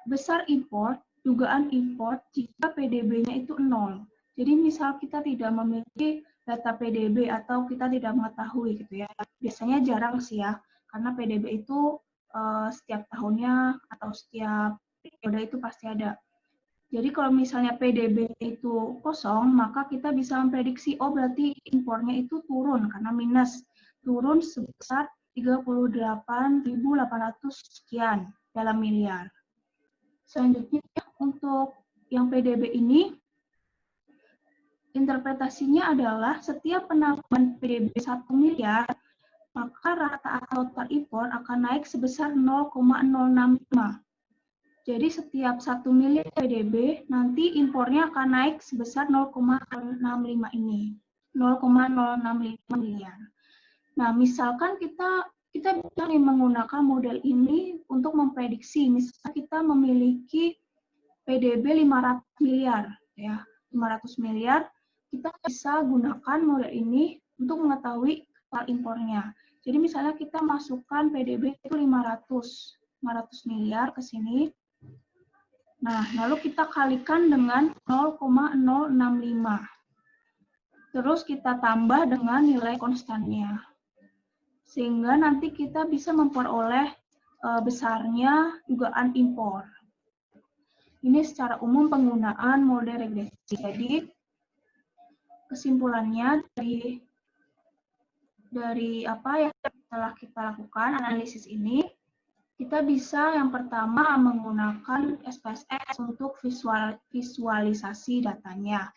besar import, dugaan import jika PDB-nya itu 0. Jadi misal kita tidak memiliki data PDB atau kita tidak mengetahui gitu ya. Biasanya jarang sih ya, karena PDB itu setiap tahunnya atau setiap periode itu pasti ada. Jadi kalau misalnya PDB itu kosong, maka kita bisa memprediksi, oh berarti impornya itu turun karena minus. Turun sebesar 38.800 sekian dalam miliar. Selanjutnya untuk yang PDB ini, interpretasinya adalah setiap penambahan PDB 1 miliar, maka rata total impor akan naik sebesar 0,065. Jadi setiap 1 miliar PDB, nanti impornya akan naik sebesar 0,065 ini. 0,065 miliar. Nah, misalkan kita bisa nih menggunakan model ini untuk memprediksi. Misalnya kita memiliki PDB 500 miliar, ya, 500 miliar, kita bisa gunakan model ini untuk mengetahui total impornya. Jadi misalnya kita masukkan PDB itu 500 miliar ke sini. Nah, lalu kita kalikan dengan 0,065. Terus kita tambah dengan nilai konstannya. Sehingga nanti kita bisa memperoleh besarnya dugaan impor. Ini secara umum penggunaan model regresi. Jadi, kesimpulannya dari apa yang telah kita lakukan, analisis ini, kita bisa yang pertama menggunakan SPSS untuk visualisasi datanya.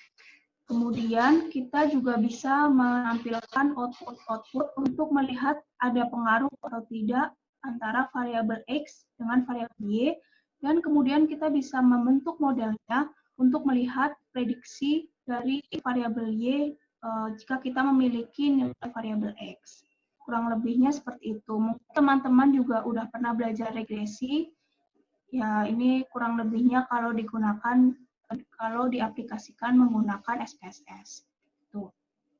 Kemudian kita juga bisa menampilkan output untuk melihat ada pengaruh atau tidak antara variabel X dengan variabel Y, dan kemudian kita bisa membentuk modelnya untuk melihat prediksi dari variabel Y jika kita memiliki nilai variabel X. Kurang lebihnya seperti itu. Mungkin teman-teman juga udah pernah belajar regresi. Ya, ini kurang lebihnya kalau diaplikasikan menggunakan SPSS. Tuh.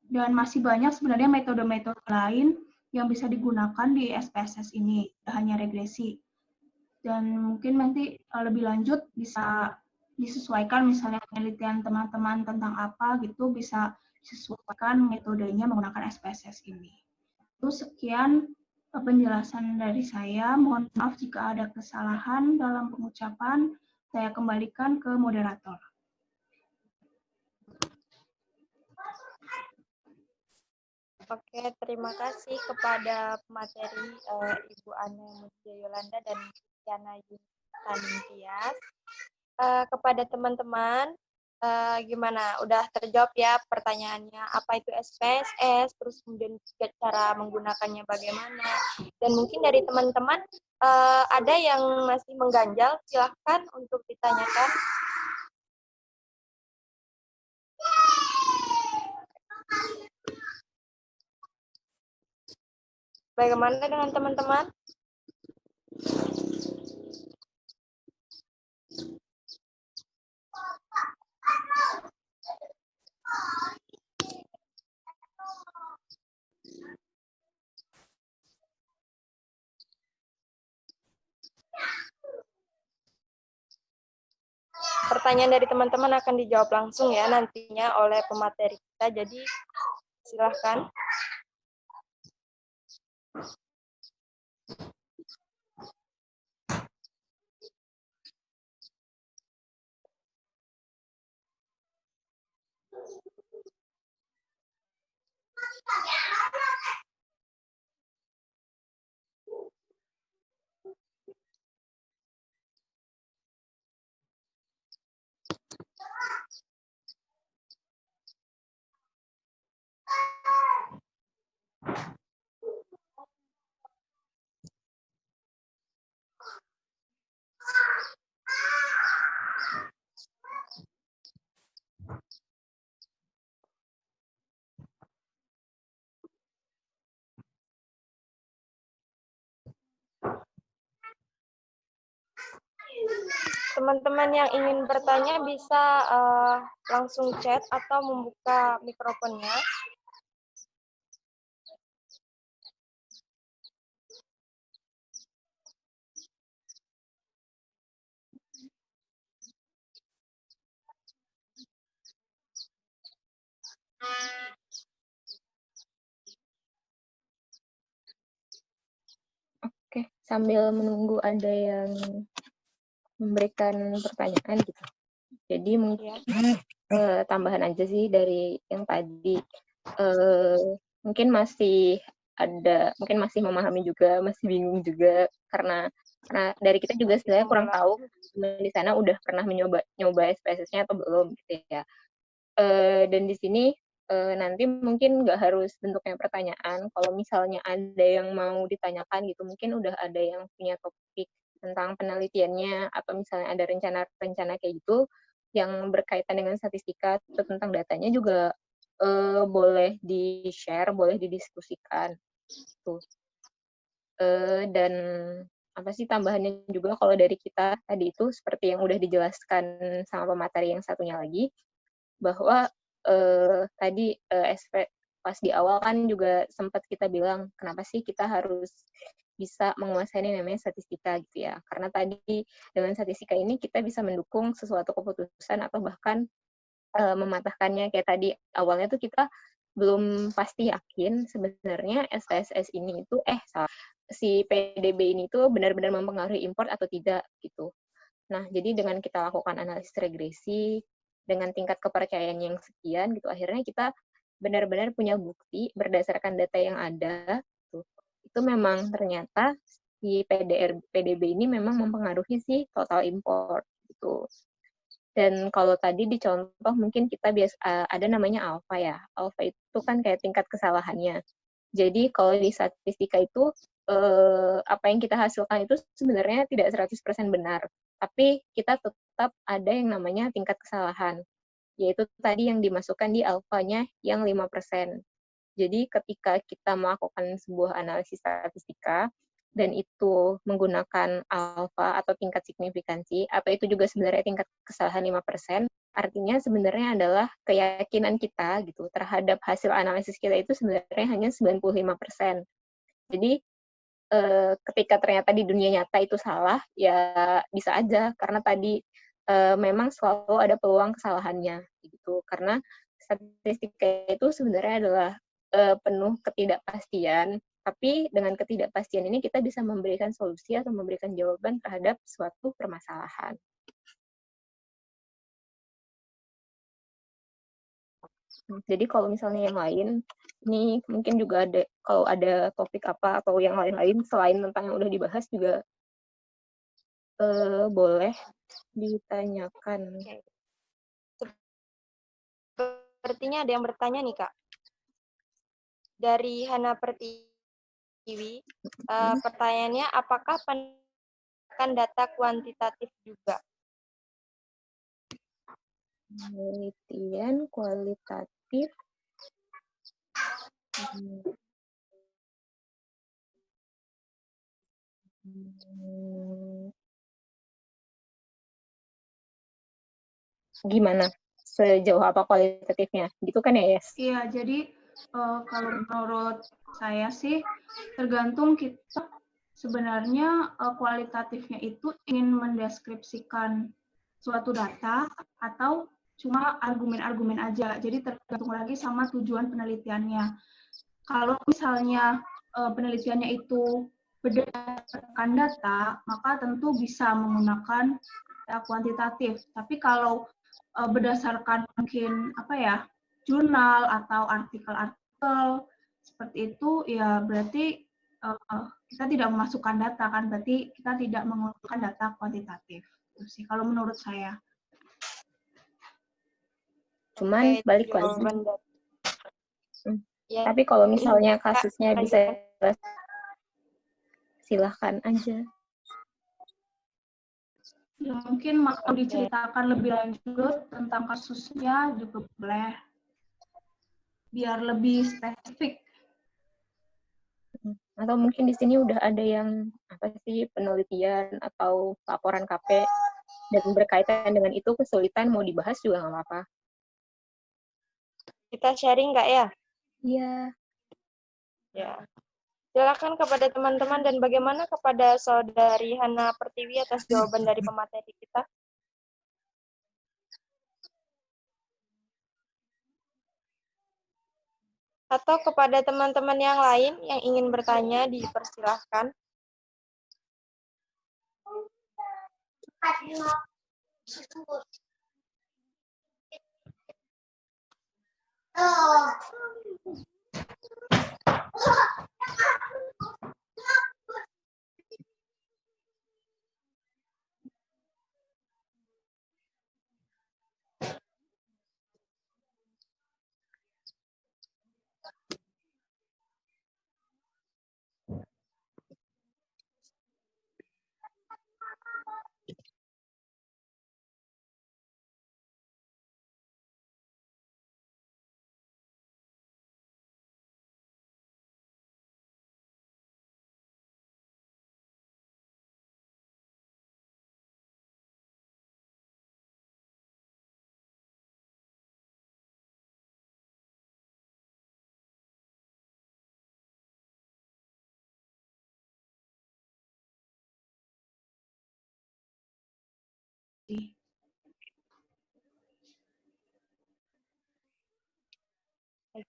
Dan masih banyak sebenarnya metode-metode lain yang bisa digunakan di SPSS ini, tidak hanya regresi. Dan mungkin nanti lebih lanjut bisa disesuaikan, misalnya penelitian teman-teman tentang apa gitu, bisa disesuaikan metodenya menggunakan SPSS ini. Itu sekian penjelasan dari saya. Mohon maaf jika ada kesalahan dalam pengucapan. Saya kembalikan ke moderator. Oke, terima kasih kepada pemateri Ibu Ane Mutia Yolanda dan Yana Yuntan Tias. Kepada teman-teman, gimana? Udah terjawab ya pertanyaannya, apa itu SPSS, terus kemudian juga cara menggunakannya bagaimana. Dan mungkin dari teman-teman ada yang masih mengganjal, silahkan untuk ditanyakan. Bagaimana dengan teman-teman? Pertanyaan dari teman-teman akan dijawab langsung ya nantinya oleh pemateri kita. Jadi silahkan. Teman-teman yang ingin bertanya bisa langsung chat atau membuka mikrofonnya. Oke, sambil menunggu ada yang memberikan pertanyaan gitu. Jadi mungkin tambahan aja sih dari yang tadi. Mungkin masih memahami juga, masih bingung juga karena dari kita juga sebenarnya kurang tahu di sana udah pernah nyoba SPSS-nya atau belum gitu ya. Dan di sini nanti mungkin nggak harus bentuknya pertanyaan. Kalau misalnya ada yang mau ditanyakan gitu, mungkin udah ada yang punya topik tentang penelitiannya atau misalnya ada rencana-rencana kayak gitu yang berkaitan dengan statistika atau tentang datanya juga boleh di-share, boleh didiskusikan. Tuh. Dan apa sih tambahannya juga kalau dari kita tadi itu seperti yang udah dijelaskan sama pemateri yang satunya lagi, bahwa tadi pas di awal kan juga sempat kita bilang kenapa sih kita harus bisa menguasai ini namanya statistika gitu ya. Karena tadi dengan statistika ini kita bisa mendukung sesuatu keputusan atau bahkan mematahkannya. Kayak tadi awalnya tuh kita belum pasti yakin sebenarnya SPSS ini itu si PDB ini tuh benar-benar mempengaruhi import atau tidak gitu. Nah, jadi dengan kita lakukan analisis regresi dengan tingkat kepercayaan yang sekian gitu, akhirnya kita benar-benar punya bukti berdasarkan data yang ada gitu. Itu memang ternyata si PDB ini memang mempengaruhi si total import gitu. Dan kalau tadi dicontoh mungkin kita ada namanya alfa ya. Alfa itu kan kayak tingkat kesalahannya. Jadi kalau di statistika itu apa yang kita hasilkan itu sebenarnya tidak 100% benar. Tapi kita tetap ada yang namanya tingkat kesalahan. Yaitu tadi yang dimasukkan di alfanya yang 5%. Jadi ketika kita melakukan sebuah analisis statistika, dan itu menggunakan alfa atau tingkat signifikansi, atau itu juga sebenarnya tingkat kesalahan 5%, artinya sebenarnya adalah keyakinan kita gitu terhadap hasil analisis kita itu sebenarnya hanya 95%. Jadi ketika ternyata di dunia nyata itu salah, ya bisa aja karena tadi memang selalu ada peluang kesalahannya gitu. Karena statistika itu sebenarnya adalah penuh ketidakpastian, tapi dengan ketidakpastian ini kita bisa memberikan solusi atau memberikan jawaban terhadap suatu permasalahan. Jadi kalau misalnya yang lain, ini mungkin juga ada, kalau ada topik apa atau yang lain-lain selain tentang yang udah dibahas juga boleh ditanyakan. Sepertinya ada yang bertanya nih, Kak. Dari Hana Pertiwi, pertanyaannya, apakah penelitian data kuantitatif juga? Penelitian kualitatif. Gimana? Sejauh apa kualitatifnya? Gitu kan ya, Yes? Iya, jadi kalau menurut saya sih tergantung kita sebenarnya kualitatifnya itu ingin mendeskripsikan suatu data atau cuma argumen-argumen aja. Jadi tergantung lagi sama tujuan penelitiannya. Kalau misalnya penelitiannya itu berdasarkan data, maka tentu bisa menggunakan data kuantitatif. Tapi kalau berdasarkan mungkin jurnal atau artikel-artikel seperti itu, ya berarti kita tidak memasukkan data kan, berarti kita tidak menggunakan data kuantitatif. Itu sih kalau menurut saya. Cuman balik lagi. Ya. Tapi kalau misalnya kasusnya bisa silahkan aja. Ya, mungkin mau diceritakan lebih lanjut tentang kasusnya juga boleh. Biar lebih spesifik. Atau mungkin di sini udah ada yang penelitian atau laporan KP dan berkaitan dengan itu kesulitan mau dibahas juga nggak apa-apa. Kita sharing nggak ya? Iya. Ya. Silakan kepada teman-teman dan bagaimana kepada Saudari Hana Pertiwi atas jawaban dari pemateri kita. Atau kepada teman-teman yang lain yang ingin bertanya, dipersilahkan.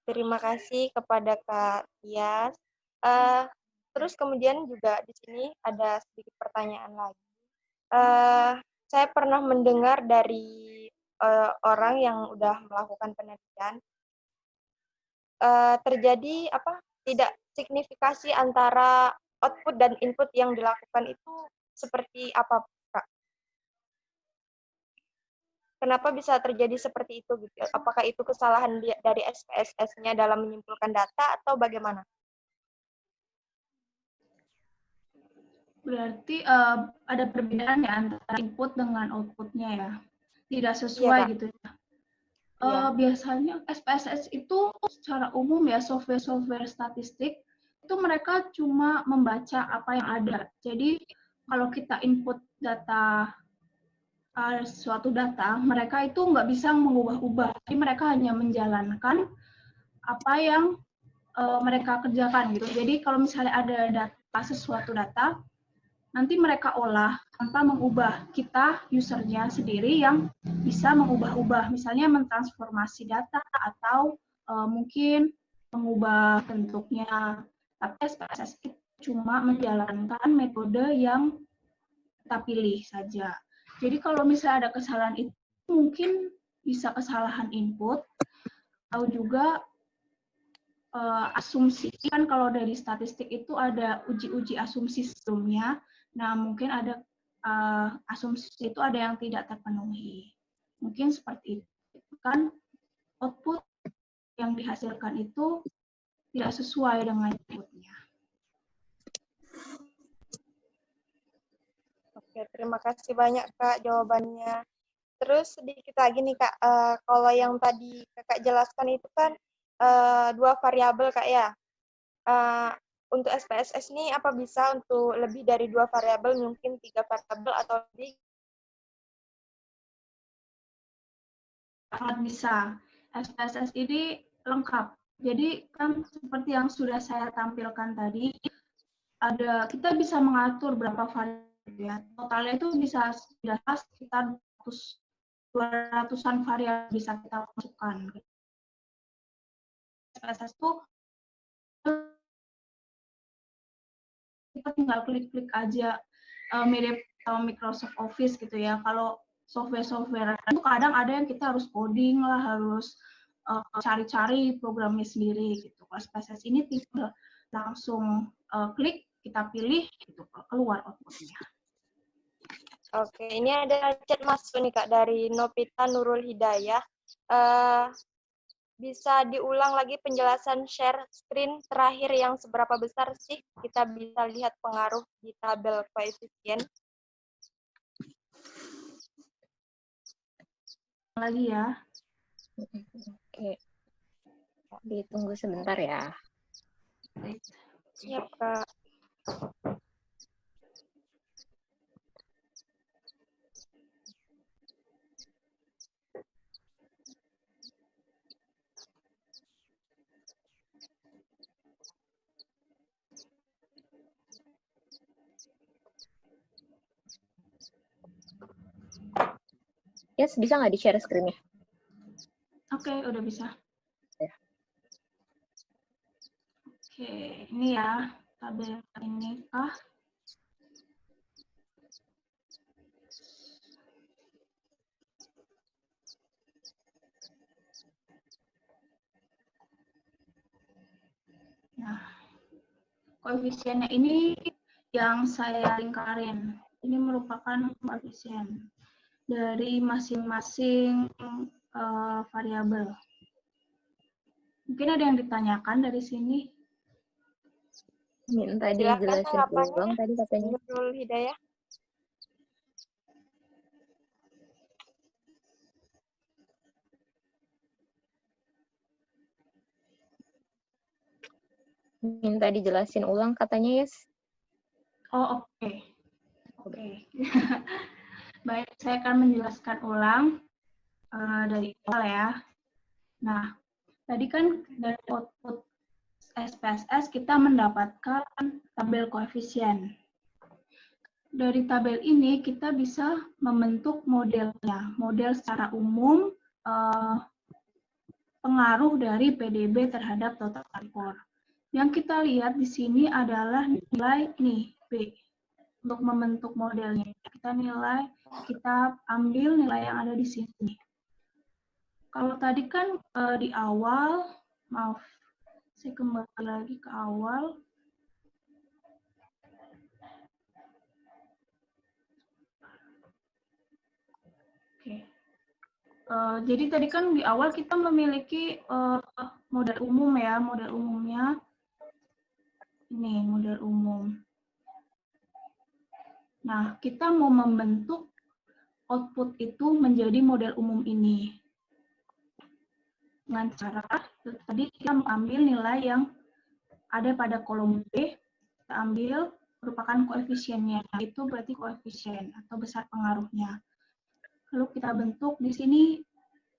Terima kasih kepada Kak Tias. Terus kemudian juga di sini ada sedikit pertanyaan lagi. Saya pernah mendengar dari orang yang udah melakukan penelitian, terjadi tidak signifikasi antara output dan input yang dilakukan itu seperti apa, Kak? Kenapa bisa terjadi seperti itu? Gitu? Apakah itu kesalahan dari SPSS-nya dalam menyimpulkan data atau bagaimana? Berarti ada perbedaan ya antara input dengan output-nya ya. Tidak Iya, sesuai Kak. gitu ya. Iya. Biasanya SPSS itu secara umum ya software-software statistik itu mereka cuma membaca apa yang ada. Jadi kalau kita input data suatu data, mereka itu nggak bisa mengubah-ubah. Jadi mereka hanya menjalankan apa yang mereka kerjakan gitu. Jadi kalau misalnya ada data sesuatu data, nanti mereka olah tanpa mengubah. Kita usernya sendiri yang bisa mengubah-ubah, misalnya mentransformasi data atau mungkin mengubah bentuknya. Tapi SPSS cuma menjalankan metode yang kita pilih saja. Jadi kalau misalnya ada kesalahan itu mungkin bisa kesalahan input atau juga asumsi. Kan kalau dari statistik itu ada uji-uji asumsi sebelumnya. Nah, mungkin ada asumsi itu ada yang tidak terpenuhi. Mungkin seperti itu. Kan output yang dihasilkan itu tidak sesuai dengan inputnya. Oke, terima kasih banyak Kak jawabannya. Terus sedikit lagi nih Kak, kalau yang tadi Kakak jelaskan itu kan 2 variabel Kak ya. Untuk SPSS ini apa bisa untuk lebih dari 2 variabel, mungkin 3 variabel atau lebih? Sangat bisa. SPSS ini lengkap. Jadi kan seperti yang sudah saya tampilkan tadi, kita bisa mengatur berapa variabel ya. Totalnya itu bisa sekitar 200-an variabel bisa kita masukkan. SPSS itu kita tinggal klik-klik aja, mirip sama Microsoft Office gitu ya. Kalau software-software itu kadang ada yang kita harus coding lah, harus cari-cari programnya sendiri gitu. Kalau SPSS ini tinggal langsung klik, kita pilih, gitu, keluar output-nya. Oke, ini ada chat masuk nih Kak dari Novita Nurul Hidayah. Bisa diulang lagi penjelasan share screen terakhir yang seberapa besar sih kita bisa lihat pengaruh di tabel koefisien? Lagi ya. Oke. Ditunggu sebentar ya. Siap, Kak. Yes, bisa nggak di-share screen-nya? Oke, udah bisa. Ya. Oke, ini ya tabel ini kah? Nah, koefisiennya ini yang saya lingkarin. Ini merupakan koefisien dari masing-masing variabel. Mungkin ada yang ditanyakan dari sini? Minta Silakan dijelasin tanggapannya, ulang tadi katanya. Nurul Hidayah. Minta dijelasin ulang katanya, Yes. Oh, oke. Oke. Baik, saya akan menjelaskan ulang dari awal ya. Nah, tadi kan dari output SPSS kita mendapatkan tabel koefisien. Dari tabel ini kita bisa membentuk modelnya. Model secara umum pengaruh dari PDB terhadap total impor. Yang kita lihat di sini adalah nilai nih B. Untuk membentuk modelnya, kita ambil nilai yang ada di sini. Kalau tadi kan di awal, maaf, saya kembali lagi ke awal. Oke. Jadi tadi kan di awal kita memiliki model umum ya, model umumnya. Ini model umum. Nah, kita mau membentuk output itu menjadi model umum ini. Dengan cara tadi kita mengambil nilai yang ada pada kolom B, kita ambil merupakan koefisiennya, itu berarti koefisien atau besar pengaruhnya. Lalu kita bentuk di sini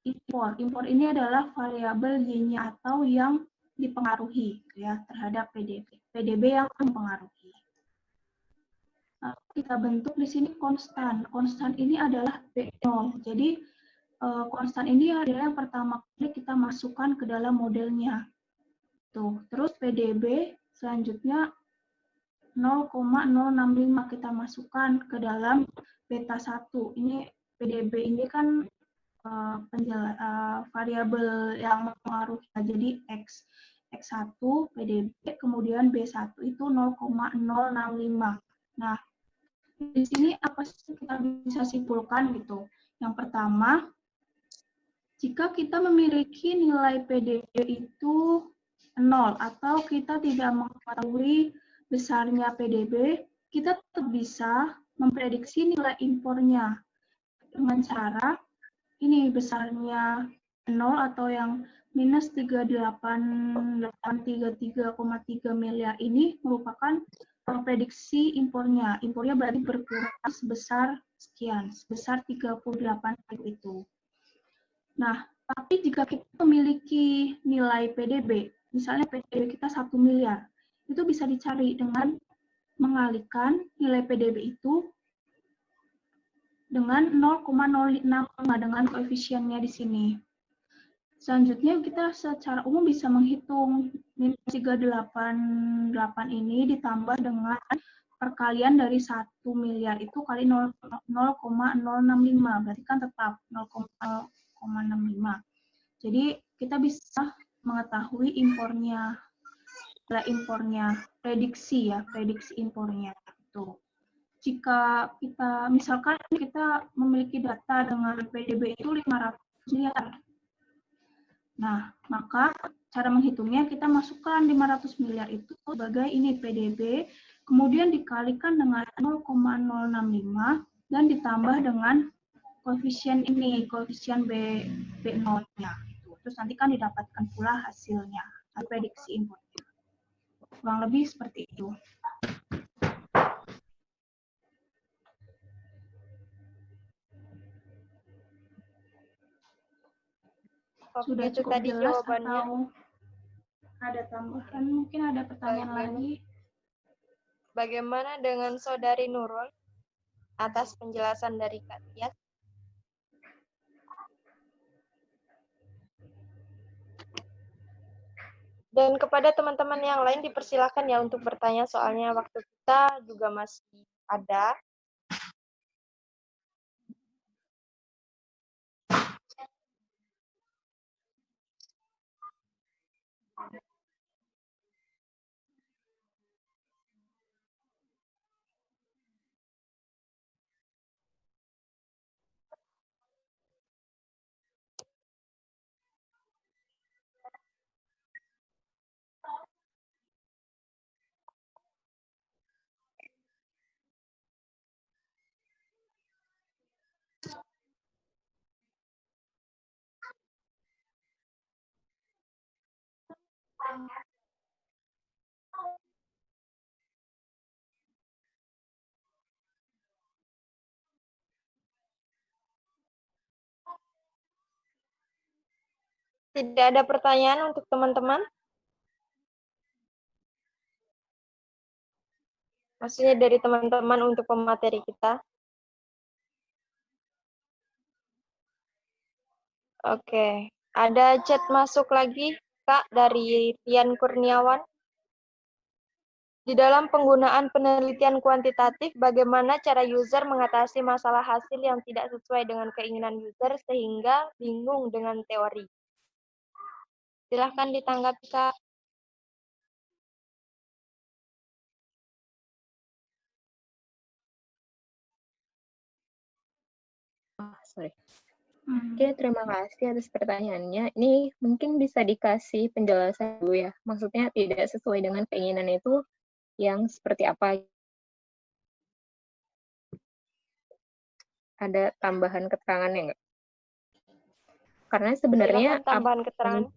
impor. Impor ini adalah variabel Y-nya atau yang dipengaruhi ya terhadap PDB. PDB yang mempengaruhi. Nah, kita bentuk di sini konstan. Konstan ini adalah B0. Jadi konstan ini adalah yang pertama kali kita masukkan ke dalam modelnya. Tuh, terus PDB selanjutnya 0,065 kita masukkan ke dalam beta 1. Ini PDB ini kan variabel yang mempengaruhi. Jadi X1 PDB, kemudian B1 itu 0,065. Nah, di sini apa sih kita bisa simpulkan gitu. Yang pertama, jika kita memiliki nilai PDB itu 0 atau kita tidak mengetahui besarnya PDB, kita tetap bisa memprediksi nilai impornya dengan cara ini besarnya 0 atau yang minus 38.833,3 miliar ini merupakan prediksi impornya. Impornya berarti berkurang sebesar sekian, sebesar 38 kali itu. Nah, tapi jika kita memiliki nilai PDB, misalnya PDB kita 1 miliar, itu bisa dicari dengan mengalihkan nilai PDB itu dengan 0,065 dengan koefisiennya di sini. Selanjutnya kita secara umum bisa menghitung minus 388 ini ditambah dengan perkalian dari 1 miliar itu kali 0,065, berarti kan tetap 0,065. Jadi kita bisa mengetahui impornya, nilai impornya, prediksi impornya itu. Jika kita misalkan kita memiliki data dengan PDB itu 500 miliar. Nah, maka cara menghitungnya kita masukkan 500 miliar itu sebagai ini PDB, kemudian dikalikan dengan 0,065 dan ditambah dengan koefisien ini, koefisien B0-nya. Terus nanti kan didapatkan pula hasilnya, prediksi inputnya. Kurang lebih seperti itu. Sudah Itu cukup tadi jelas jawabannya. atau ada tambahan? Mungkin ada pertanyaan lagi. Bagaimana dengan Saudari Nurul atas penjelasan dari Kak Tias? Dan kepada teman-teman yang lain dipersilakan ya untuk bertanya, soalnya waktu kita juga masih ada. Tidak ada pertanyaan untuk teman-teman? Maksudnya dari teman-teman untuk pemateri kita? Oke. Ada chat masuk lagi, Kak, dari Tian Kurniawan. Di dalam penggunaan penelitian kuantitatif, bagaimana cara user mengatasi masalah hasil yang tidak sesuai dengan keinginan user sehingga bingung dengan teori? Silahkan ditanggapi, Kak. Sorry. Hmm. Oke, terima kasih atas pertanyaannya. Ini mungkin bisa dikasih penjelasan dulu ya. Maksudnya tidak sesuai dengan keinginan itu yang seperti apa? Ada tambahan keterangannya nggak? Karena sebenarnya Silakan tambahan keterangan.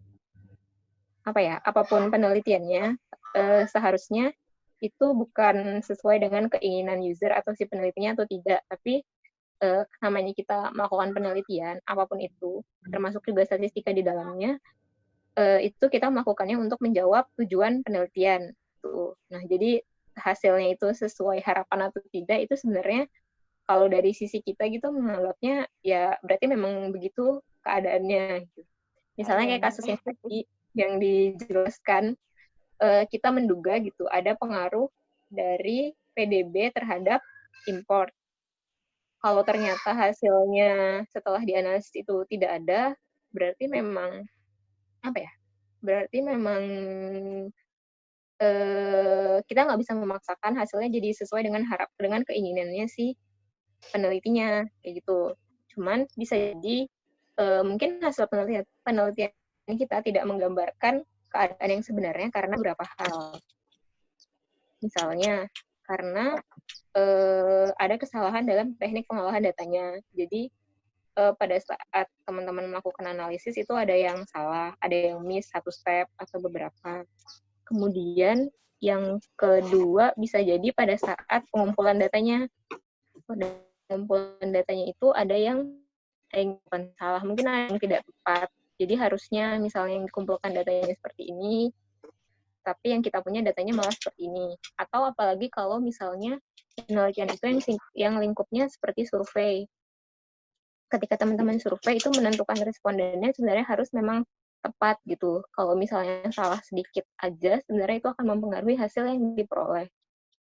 apapun penelitiannya, seharusnya itu bukan sesuai dengan keinginan user atau si penelitinya atau tidak, tapi namanya kita melakukan penelitian, apapun itu, termasuk juga statistika di dalamnya, itu kita melakukannya untuk menjawab tujuan penelitian. Tuh. Nah, jadi hasilnya itu sesuai harapan atau tidak, itu sebenarnya kalau dari sisi kita gitu menganggapnya, ya berarti memang begitu keadaannya. Gitu. Misalnya kayak kasus yang tadi yang dijelaskan, kita menduga gitu ada pengaruh dari PDB terhadap import. Kalau ternyata hasilnya setelah dianalisis itu tidak ada, berarti memang berarti memang kita nggak bisa memaksakan hasilnya jadi sesuai dengan keinginannya si penelitinya kayak gitu. Cuman bisa jadi mungkin hasil penelitian kita tidak menggambarkan keadaan yang sebenarnya karena beberapa hal. Misalnya karena ada kesalahan dalam teknik pengolahan datanya. Jadi pada saat teman-teman melakukan analisis itu ada yang salah, ada yang miss satu step atau beberapa. Kemudian yang kedua bisa jadi pada saat pengumpulan datanya. Pada pengumpulan datanya itu ada yang bukan salah, mungkin ada yang tidak tepat. Jadi harusnya misalnya yang dikumpulkan datanya seperti ini, tapi yang kita punya datanya malah seperti ini. Atau apalagi kalau misalnya penelitian itu yang lingkupnya seperti survei. Ketika teman-teman survei itu menentukan respondennya sebenarnya harus memang tepat gitu. Kalau misalnya salah sedikit aja, sebenarnya itu akan mempengaruhi hasil yang diperoleh.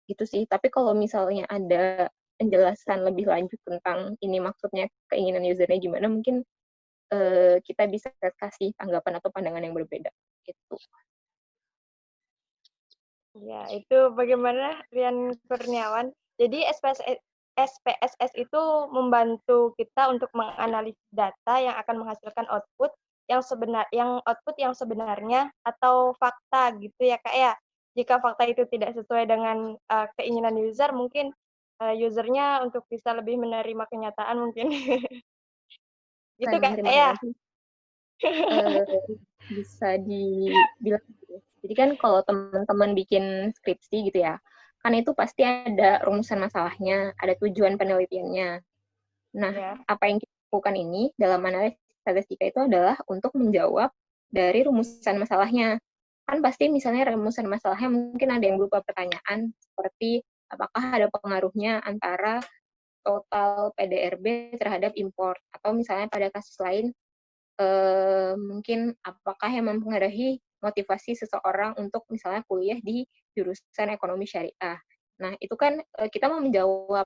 Gitu sih. Tapi kalau misalnya ada penjelasan lebih lanjut tentang ini maksudnya keinginan usernya gimana, mungkin kita bisa kasih tanggapan atau pandangan yang berbeda. Gitu. Ya, itu bagaimana Rian Kurniawan. Jadi SPSS itu membantu kita untuk menganalisis data yang akan menghasilkan output yang sebenarnya atau fakta gitu ya Kak ya. Jika fakta itu tidak sesuai dengan keinginan user, mungkin usernya untuk bisa lebih menerima kenyataan mungkin. Gitu Kak Terima ya. kasih. Bisa dibilang gitu. Jadi kan kalau teman-teman bikin skripsi gitu ya, kan itu pasti ada rumusan masalahnya, ada tujuan penelitiannya. Nah, apa yang kita lakukan ini dalam analisis statistika itu adalah untuk menjawab dari rumusan masalahnya. Kan pasti misalnya rumusan masalahnya mungkin ada yang berupa pertanyaan, seperti apakah ada pengaruhnya antara total PDRB terhadap import, atau misalnya pada kasus lain, mungkin apakah yang mempengaruhi motivasi seseorang untuk misalnya kuliah di jurusan ekonomi syariah. Nah, itu kan kita mau menjawab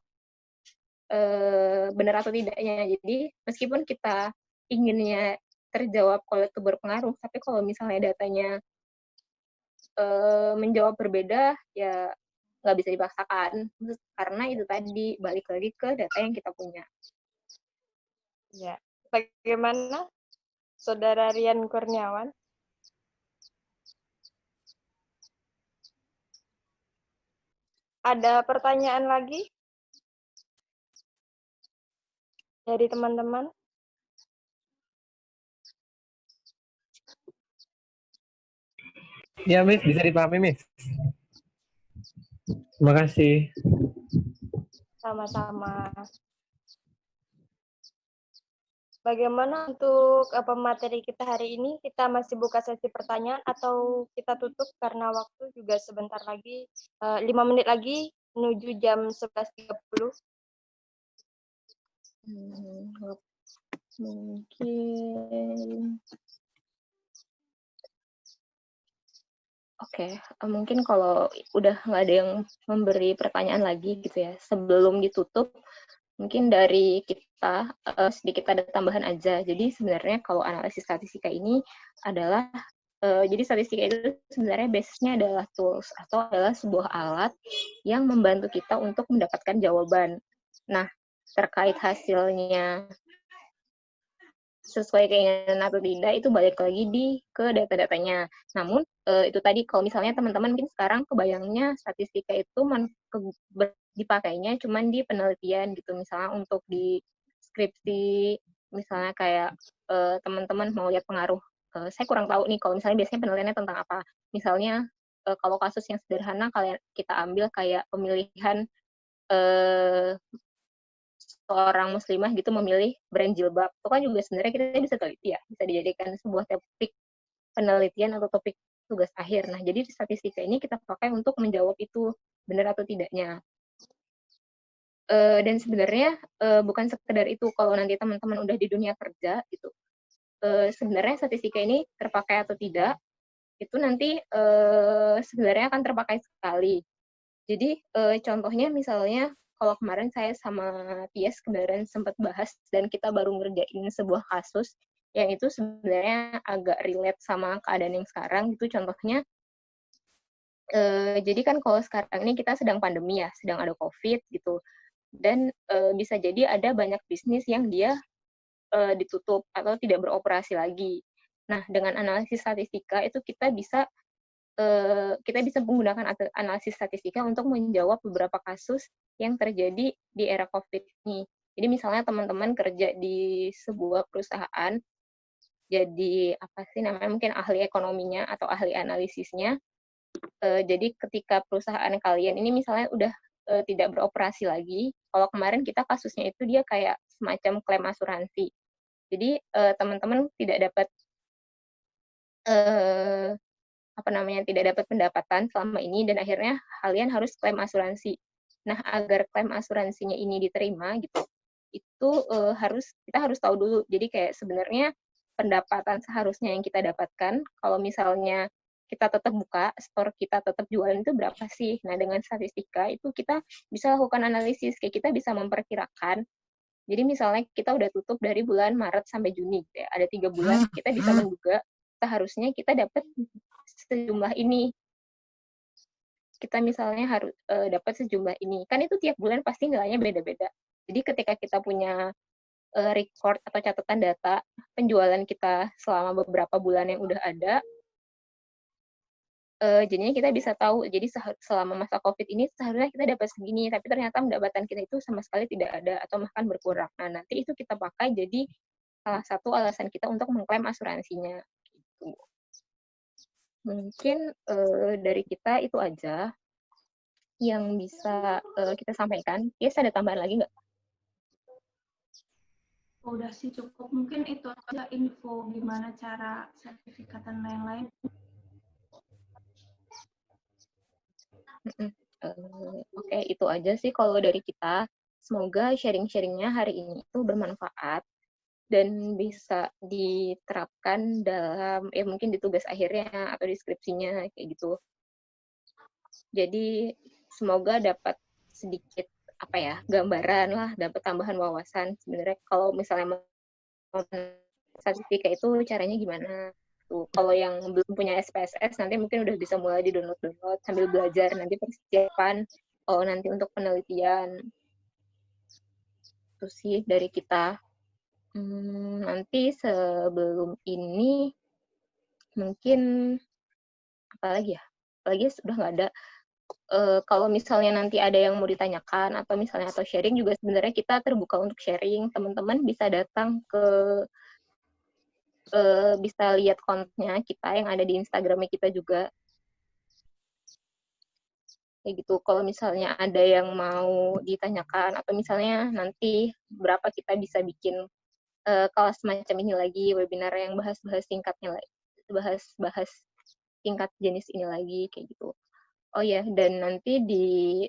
benar atau tidaknya. Jadi, meskipun kita inginnya terjawab kalau itu berpengaruh, tapi kalau misalnya datanya menjawab berbeda, ya nggak bisa dipaksakan. Karena itu tadi, balik lagi ke data yang kita punya. Ya. Bagaimana Saudara Rian Kurniawan? Ada pertanyaan lagi dari teman-teman? Ya, Miss, bisa dipahami, Miss. Terima kasih. Sama-sama. Bagaimana untuk materi kita hari ini? Kita masih buka sesi pertanyaan atau kita tutup karena waktu juga sebentar lagi, 5 menit lagi menuju jam 11.30. Mungkin Oke, mungkin kalau udah nggak ada yang memberi pertanyaan lagi gitu ya, sebelum ditutup, mungkin dari kita sedikit ada tambahan aja. Jadi sebenarnya kalau analisis statistika ini adalah, jadi statistika itu sebenarnya base-nya adalah tools atau adalah sebuah alat yang membantu kita untuk mendapatkan jawaban. Nah, terkait hasilnya sesuai keinginan atau tidak itu balik lagi ke data-datanya. Namun itu tadi kalau misalnya teman-teman mungkin sekarang kebayangnya statistika itu dipakainya cuman di penelitian gitu, misalnya untuk di skripsi, misalnya kayak teman-teman mau lihat pengaruh. Saya kurang tahu nih kalau misalnya biasanya penelitiannya tentang apa. Misalnya kalau kasus yang sederhana kita ambil kayak pemilihan seorang muslimah gitu memilih brand jilbab, itu kan juga sebenarnya kita bisa teliti ya, bisa dijadikan sebuah topik penelitian atau topik tugas akhir. Nah, jadi statistika ini kita pakai untuk menjawab itu benar atau tidaknya. Dan sebenarnya bukan sekedar itu, kalau nanti teman-teman udah di dunia kerja gitu, sebenarnya statistika ini terpakai atau tidak, itu nanti sebenarnya akan terpakai sekali. Jadi contohnya misalnya kalau kemarin saya sama Tias kemarin sempat bahas dan kita baru ngerjain sebuah kasus yang itu sebenarnya agak relate sama keadaan yang sekarang gitu. Contohnya jadi kan kalau sekarang ini kita sedang pandemi ya, sedang ada COVID gitu, dan bisa jadi ada banyak bisnis yang dia ditutup atau tidak beroperasi lagi. Nah, dengan analisis statistika itu kita bisa menggunakan analisis statistika untuk menjawab beberapa kasus yang terjadi di era COVID ini. Jadi misalnya teman-teman kerja di sebuah perusahaan, jadi apa sih namanya, mungkin ahli ekonominya atau ahli analisisnya. Jadi ketika perusahaan kalian ini misalnya udah tidak beroperasi lagi, kalau kemarin kita kasusnya itu dia kayak semacam klaim asuransi. Jadi teman-teman tidak dapat tidak dapat pendapatan selama ini dan akhirnya kalian harus klaim asuransi. Nah, agar klaim asuransinya ini diterima gitu, itu kita harus tahu dulu. Jadi kayak sebenarnya pendapatan seharusnya yang kita dapatkan kalau misalnya kita tetap buka, store kita tetap jualan itu berapa sih? Nah, dengan statistika itu kita bisa lakukan analisis, kayak kita bisa memperkirakan. Jadi misalnya kita udah tutup dari bulan Maret sampai Juni, gitu ya. Ada 3 bulan, kita bisa menduga seharusnya kita dapat sejumlah ini. Kita misalnya harus dapat sejumlah ini. Kan itu tiap bulan pasti nilainya beda-beda. Jadi ketika kita punya record atau catatan data penjualan kita selama beberapa bulan yang udah ada, jadinya kita bisa tahu, jadi selama masa COVID ini seharusnya kita dapat segini, tapi ternyata pendapatan kita itu sama sekali tidak ada atau bahkan berkurang. Nah, nanti itu kita pakai jadi salah satu alasan kita untuk mengklaim asuransinya. Gitu. Mungkin dari kita itu aja yang bisa kita sampaikan. Yes, ada tambahan lagi nggak? Udah sih cukup. Mungkin itu aja info gimana cara sertifikat dan lain-lain. Oke, itu aja sih kalau dari kita. Semoga sharing-sharingnya hari ini itu bermanfaat dan bisa diterapkan dalam mungkin di tugas akhirnya atau deskripsinya kayak gitu. Jadi semoga dapat sedikit gambaran lah, dapat tambahan wawasan. Sebenarnya kalau misalnya mau statistika itu caranya gimana? Tuh, kalau yang belum punya SPSS nanti mungkin udah bisa mulai di download sambil belajar nanti persiapan nanti untuk penelitian. Itu sih dari kita. Nanti sebelum ini mungkin apalagi sudah nggak ada. Kalau misalnya nanti ada yang mau ditanyakan atau sharing juga sebenarnya kita terbuka untuk sharing. Teman-teman bisa datang ke bisa lihat kontennya kita yang ada di Instagramnya kita juga. Kayak gitu. Kalau misalnya ada yang mau ditanyakan atau misalnya nanti berapa kita bisa bikin kelas semacam ini lagi, webinar yang bahas-bahas singkatnya lagi, bahas-bahas tingkat jenis ini lagi kayak gitu. Oh ya, dan nanti di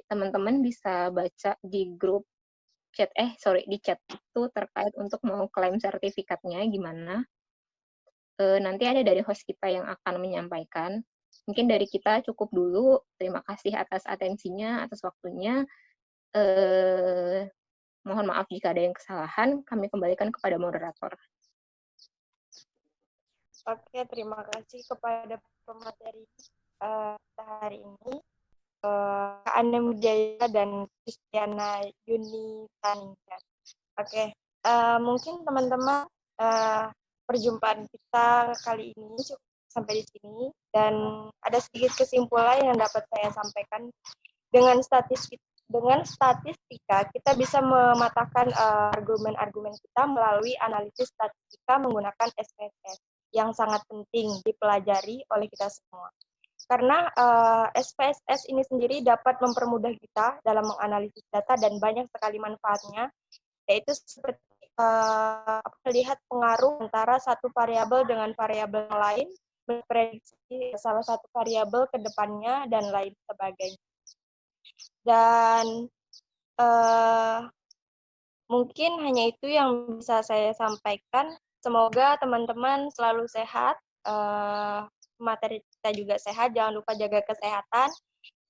teman-teman bisa baca di grup chat, di chat itu terkait untuk mau klaim sertifikatnya gimana. Nanti ada dari host kita yang akan menyampaikan. Mungkin dari kita cukup dulu. Terima kasih atas atensinya, atas waktunya. Mohon maaf jika ada yang kesalahan. Kami kembalikan kepada moderator. Oke, terima kasih kepada pemateri kita hari ini, Kak Anem Jaya dan Kristiana Yuni Taningkat. Oke, mungkin teman-teman perjumpaan kita kali ini cukup sampai di sini, dan ada sedikit kesimpulan yang dapat saya sampaikan. Dengan statistika kita bisa mematahkan argumen-argumen kita melalui analisis statistika menggunakan SPSS yang sangat penting dipelajari oleh kita semua. Karena SPSS ini sendiri dapat mempermudah kita dalam menganalisis data dan banyak sekali manfaatnya, yaitu seperti melihat pengaruh antara satu variabel dengan variabel lain, memprediksi salah satu variabel ke depannya, dan lain sebagainya. Dan mungkin hanya itu yang bisa saya sampaikan. Semoga teman-teman selalu sehat, materi kita juga sehat, jangan lupa jaga kesehatan,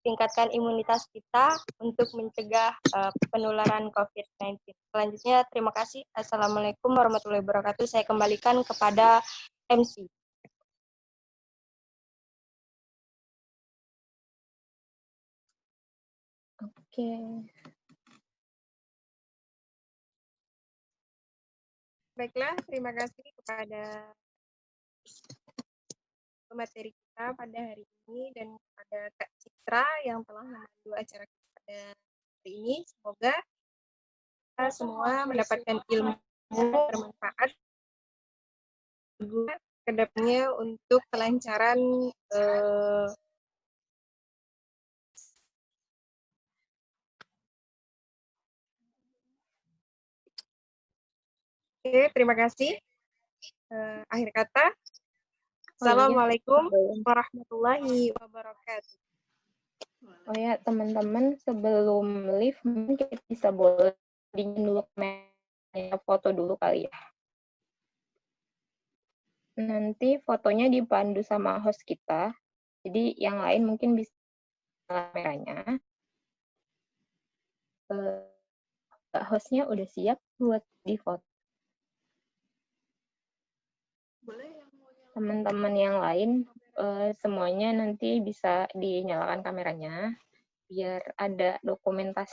tingkatkan imunitas kita untuk mencegah penularan COVID-19. Selanjutnya, terima kasih. Assalamualaikum warahmatullahi wabarakatuh. Saya kembalikan kepada MC. Oke. Baiklah, terima kasih kepada pemateri kita pada hari ini dan kepada Kak Citra yang telah memandu acara kita pada hari ini. Semoga kita semua mendapatkan ilmu bermanfaat ke depannya untuk kelancaran Oke, terima kasih. Akhir kata, Assalamualaikum warahmatullahi wabarakatuh. Oh ya, teman-teman, sebelum live, mungkin kita bisa boleh dingin dulu foto dulu kali ya. Nanti fotonya dipandu sama host kita, jadi yang lain mungkin bisa kameranya. Hostnya udah siap buat di foto. Teman-teman yang lain semuanya nanti bisa dinyalakan kameranya biar ada dokumentasi.